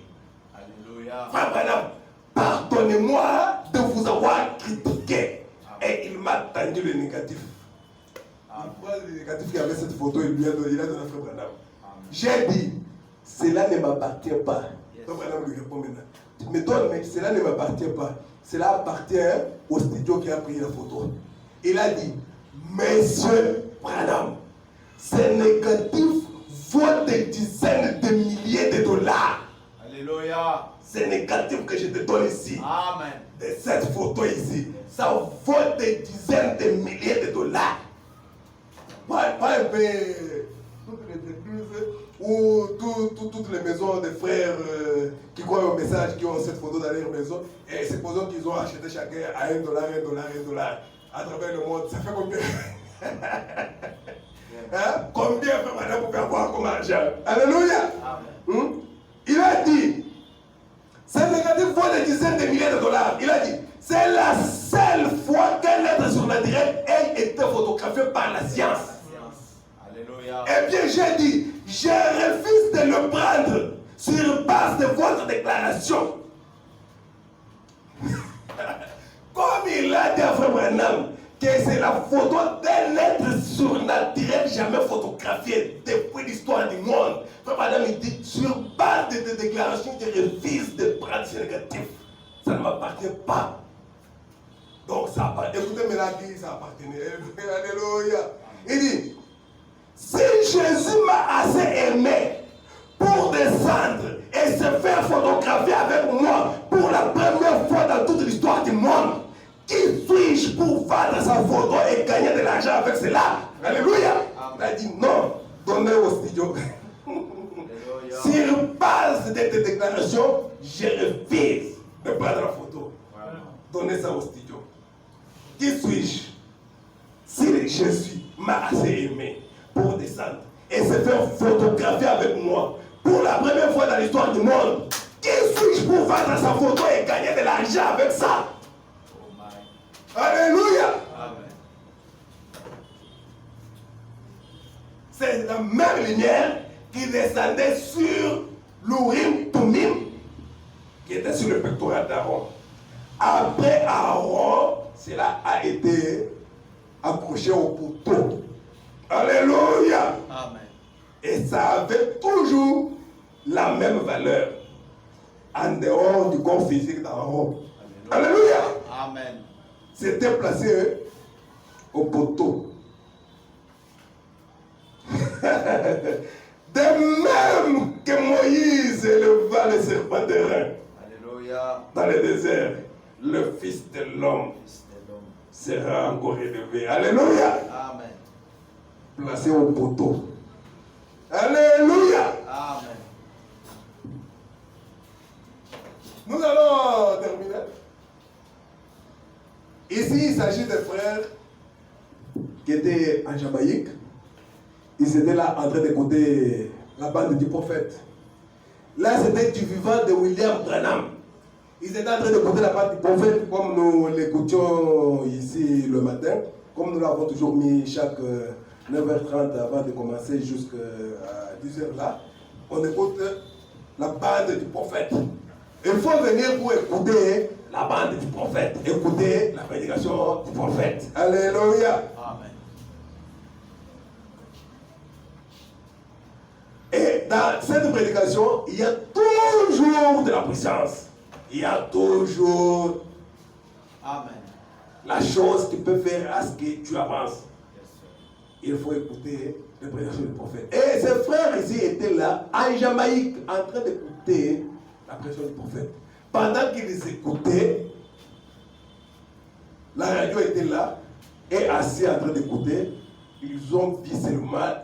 Alléluia. Frère Branham, pardonnez-moi de vous avoir critiqué. Et il m'a tendu le négatif. Le négatif qui avait cette photo, il a donné à Frère Branham. J'ai dit, cela ne m'appartient pas. Frère Branham lui répond maintenant. Mais toi, mais cela ne m'appartient pas. Cela appartient au studio qui a pris la photo. Il a dit, Monsieur Branham, ces négatifs vaut des dizaines de milliers de dollars. Alléluia. Ces négatifs que je te donne ici, Amen. de cette photo ici, ça vaut des dizaines de milliers de dollars. Pas un peu toutes les églises ou toutes les maisons de frères qui croient au message, qui ont cette photo dans leur maison, et supposons qu'ils ont acheté chacun à $1, $1 à travers le monde. Ça fait combien? Hein? Combien fait madame pour avoir comme argent? Alléluia. Amen. Il a dit, Ce négatif vaut des dizaines de milliers de dollars. Il a dit, c'est la seule fois qu'un être surnaturel ait été photographié par la science. Alléluia. Eh bien, j'ai dit, je refuse de le prendre sur base de votre déclaration. Comme il a dit à Frère Branham, que c'est la photo d'un être surnaturel jamais photographié depuis l'histoire du monde. Frère Branham, il dit, sur base de tes déclarations, je refuse de prendre ce négatif. Ça ne m'appartient pas. Donc, ça appartient. Écoutez, mais là, qui ça appartenait? Alléluia. Il dit, si Jésus m'a assez aimé pour descendre et se faire photographier avec moi pour la première fois dans toute l'histoire du monde, qui suis-je pour vendre sa photo et gagner de l'argent avec cela? Alléluia. Il a dit non, donnez au studio. Sur base de tes déclarations, je refuse de prendre la photo. Donnez ça au studio. Qui suis-je? Si Jésus m'a assez aimé pour descendre et se faire photographier avec moi pour la première fois dans l'histoire du monde, qui suis-je pour vendre sa photo et gagner de l'argent avec ça? Alléluia. Amen. C'est la même lumière qui descendait sur l'Urim Tumim qui était sur le pectoral d'Aaron. Après Aaron, cela a été accroché au poteau. Alléluia. Amen. Et ça avait toujours la même valeur en dehors du corps physique d'Aaron. Alléluia. Amen. C'était placé au poteau. De même que Moïse éleva le serpent d'airain Alléluia. dans le désert, le Fils de l'homme Fils de l'homme. sera encore élevé. Alléluia. Amen. Placé au poteau. Alléluia. Amen. Nous allons terminer. Ici, il s'agit des frères qui étaient en Jamaïque. Ils étaient là en train d'écouter la bande du prophète. Là, c'était du vivant de William Branham. Ils étaient en train d'écouter la bande du prophète comme nous l'écoutions ici le matin, comme nous l'avons toujours mis chaque 9h30 avant de commencer jusqu'à 10h là. On écoute la bande du prophète. Il faut venir pour écouter la bande du prophète, écouter la prédication du prophète. Alléluia. Amen. Et dans cette prédication, il y a toujours de la puissance. Il y a toujours Amen. la chose qui peut faire à ce que tu avances. Yes, sir. Il faut écouter les prédications du prophète. Et ces frères ici étaient là, en Jamaïque, en train d'écouter la prédication du prophète. Pendant qu'ils écoutaient, la radio était là, et assis en train d'écouter, ils ont vu seulement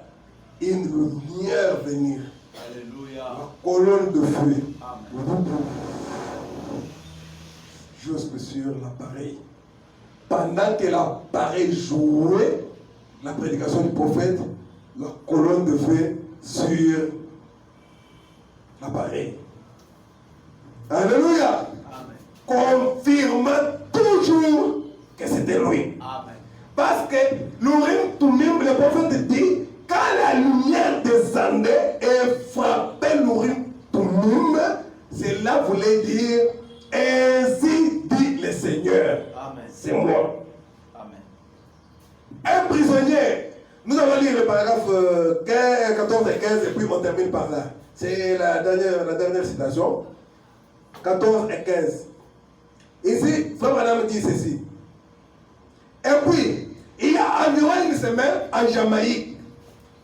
une lumière venir. Alléluia. La colonne de feu. Amen. Jusque sur l'appareil. Pendant que l'appareil jouait la prédication du prophète, la colonne de feu sur l'appareil. Alléluia. Amen. Confirmant toujours que c'était lui. Amen. Parce que l'Urim Tumim, le prophète dit, quand la lumière descendait et frappait l'Urim Tumim, cela voulait dire, ainsi dit le Seigneur. Amen. C'est moi. Amen. Un prisonnier. Nous allons lire le paragraphe 14 et 15 et puis on termine par là. C'est la dernière citation. 14 et 15. Ici, Frère Madame dit ceci. Et puis, il y a environ une semaine en Jamaïque,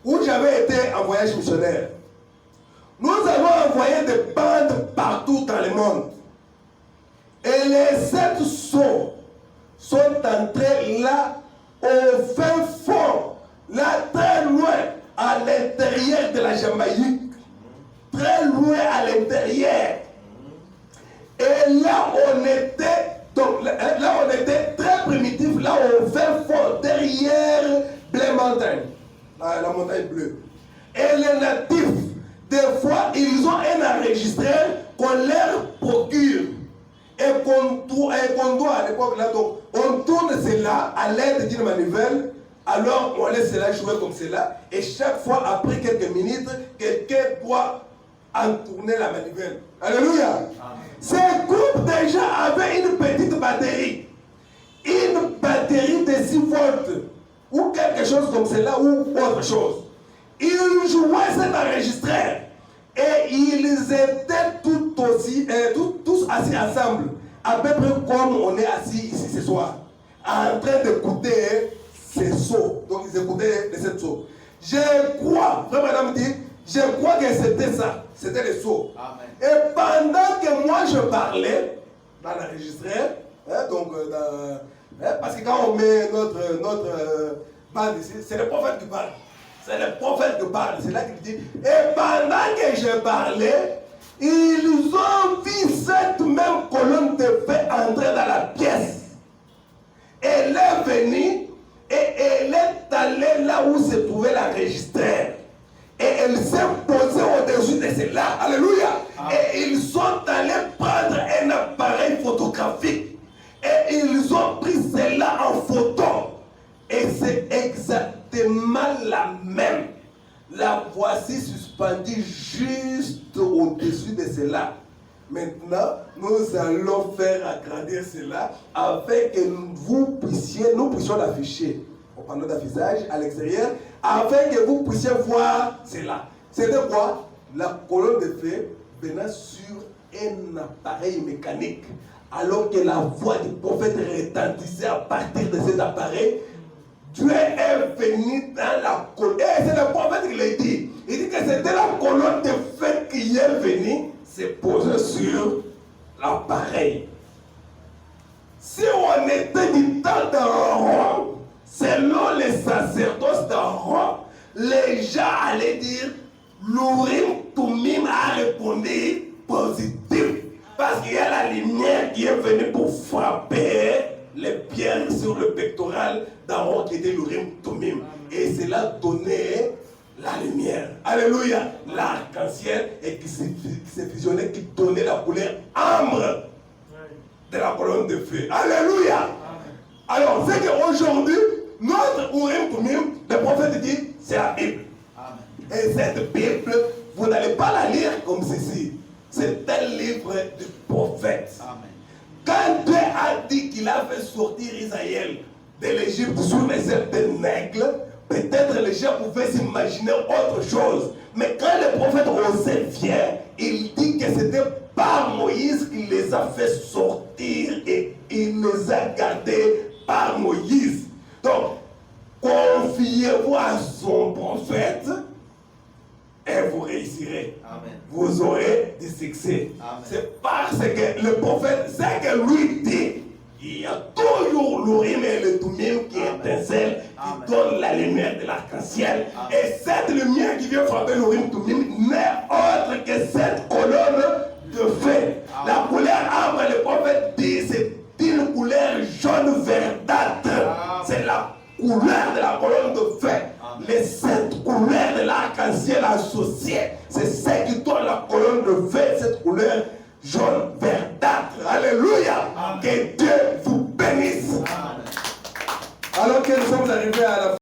où j'avais été en voyage missionnaire. Nous avons envoyé des bandes partout dans le monde. Et les 7 sons sont entrés là, au fin fond, là très loin, à l'intérieur de la Jamaïque. Très loin à l'intérieur. Et là, on était très primitif, là au fin fond, derrière Blue Mountain, la montagne bleue. Et les natifs, des fois, ils ont un enregistreur qu'on qu'on leur procure et qu'on doit à l'époque là, donc on tourne cela à l'aide d'une manivelle, alors on laisse cela jouer comme cela, et chaque fois après quelques minutes, quelqu'un doit en tourner la manivelle. Alléluia. Ces groupes déjà avaient une petite batterie, une batterie de 6 volts, ou quelque chose comme cela, ou autre chose. Ils jouaient cet enregistreur. Et ils étaient tous assis ensemble, à peu près comme on est assis ici ce soir, en train d'écouter ces sauts. Donc ils écoutaient les 7 sauts. Je crois, frère madame dit, je crois que c'était ça, c'était les sauts. Amen. Et pendant que moi je parlais dans l'enregistreur, parce que quand on met notre bande ici, c'est le prophète qui parle. C'est le prophète qui parle, c'est là qu'il dit. Et pendant que je parlais, ils ont vu cette même colonne de feu entrer dans la pièce. Elle est venue et elle est allée là où se trouvait l'enregistreur. Et elle s'est posée au-dessus de cela. Alléluia. Et ils sont allés prendre un appareil photographique. Et ils ont pris cela en photo. Et c'est exactement la même. La voici suspendue juste au-dessus de cela. Maintenant, nous allons faire agrandir cela afin que nous puissions l'afficher au panneau d'affichage à l'extérieur, afin que vous puissiez voir cela. C'était quoi? La colonne de feu venant sur un appareil mécanique, alors que la voix du prophète retentissait à partir de cet appareil. Dieu est venu dans la colonne. Et c'est le prophète qui l'a dit. Il dit que c'était la colonne de feu qui est venue se poser sur l'appareil. Si on était du temps d'un roi, selon les sacerdoces d'un roi, les gens allaient dire l'Urim Tumim a répondu positif. Parce qu'il y a la lumière qui est venue pour frapper les pierres sur le pectoral d'Aaron qui était l'Urim Tumim. Et cela donnait la lumière. Alléluia. L'arc-en-ciel et qui s'est fusionné, qui donnait la couleur ambre de la colonne de feu. Alléluia. Alors, c'est qu'aujourd'hui, notre Urim Tumim, le prophète dit, c'est la Bible. Et cette Bible, vous n'allez pas la lire comme ceci. C'est un livre du prophète. Amen. Quand Dieu a dit qu'il a fait sortir Israël de l'Égypte sur les ailes d'un aigle, peut-être les gens pouvaient s'imaginer autre chose. Mais quand le prophète Osée vient, il dit que c'était par Moïse qu'il les a fait sortir et il les a gardés par Moïse. Donc, confiez-vous à son prophète et vous réussirez. Amen. Vous aurez du succès. Amen. C'est parce que le prophète, c'est que lui dit, il y a toujours l'Urim et le Tumim qui étincellent, qui donnent la lumière de l'arc-en-ciel. Et cette lumière qui vient frapper l'Urim Tumim n'est autre que cette colonne de feu. La couleur ambre, le prophète dit, c'est une couleur jaune verdâtre. C'est la couleur de la colonne de feu. Les 7 couleurs de l'arc-en-ciel associées, c'est ce qui donne la colonne de feu, cette couleur jaune verdâtre. Alléluia. Amen. Que Dieu vous bénisse. Amen. Alors que nous sommes arrivés à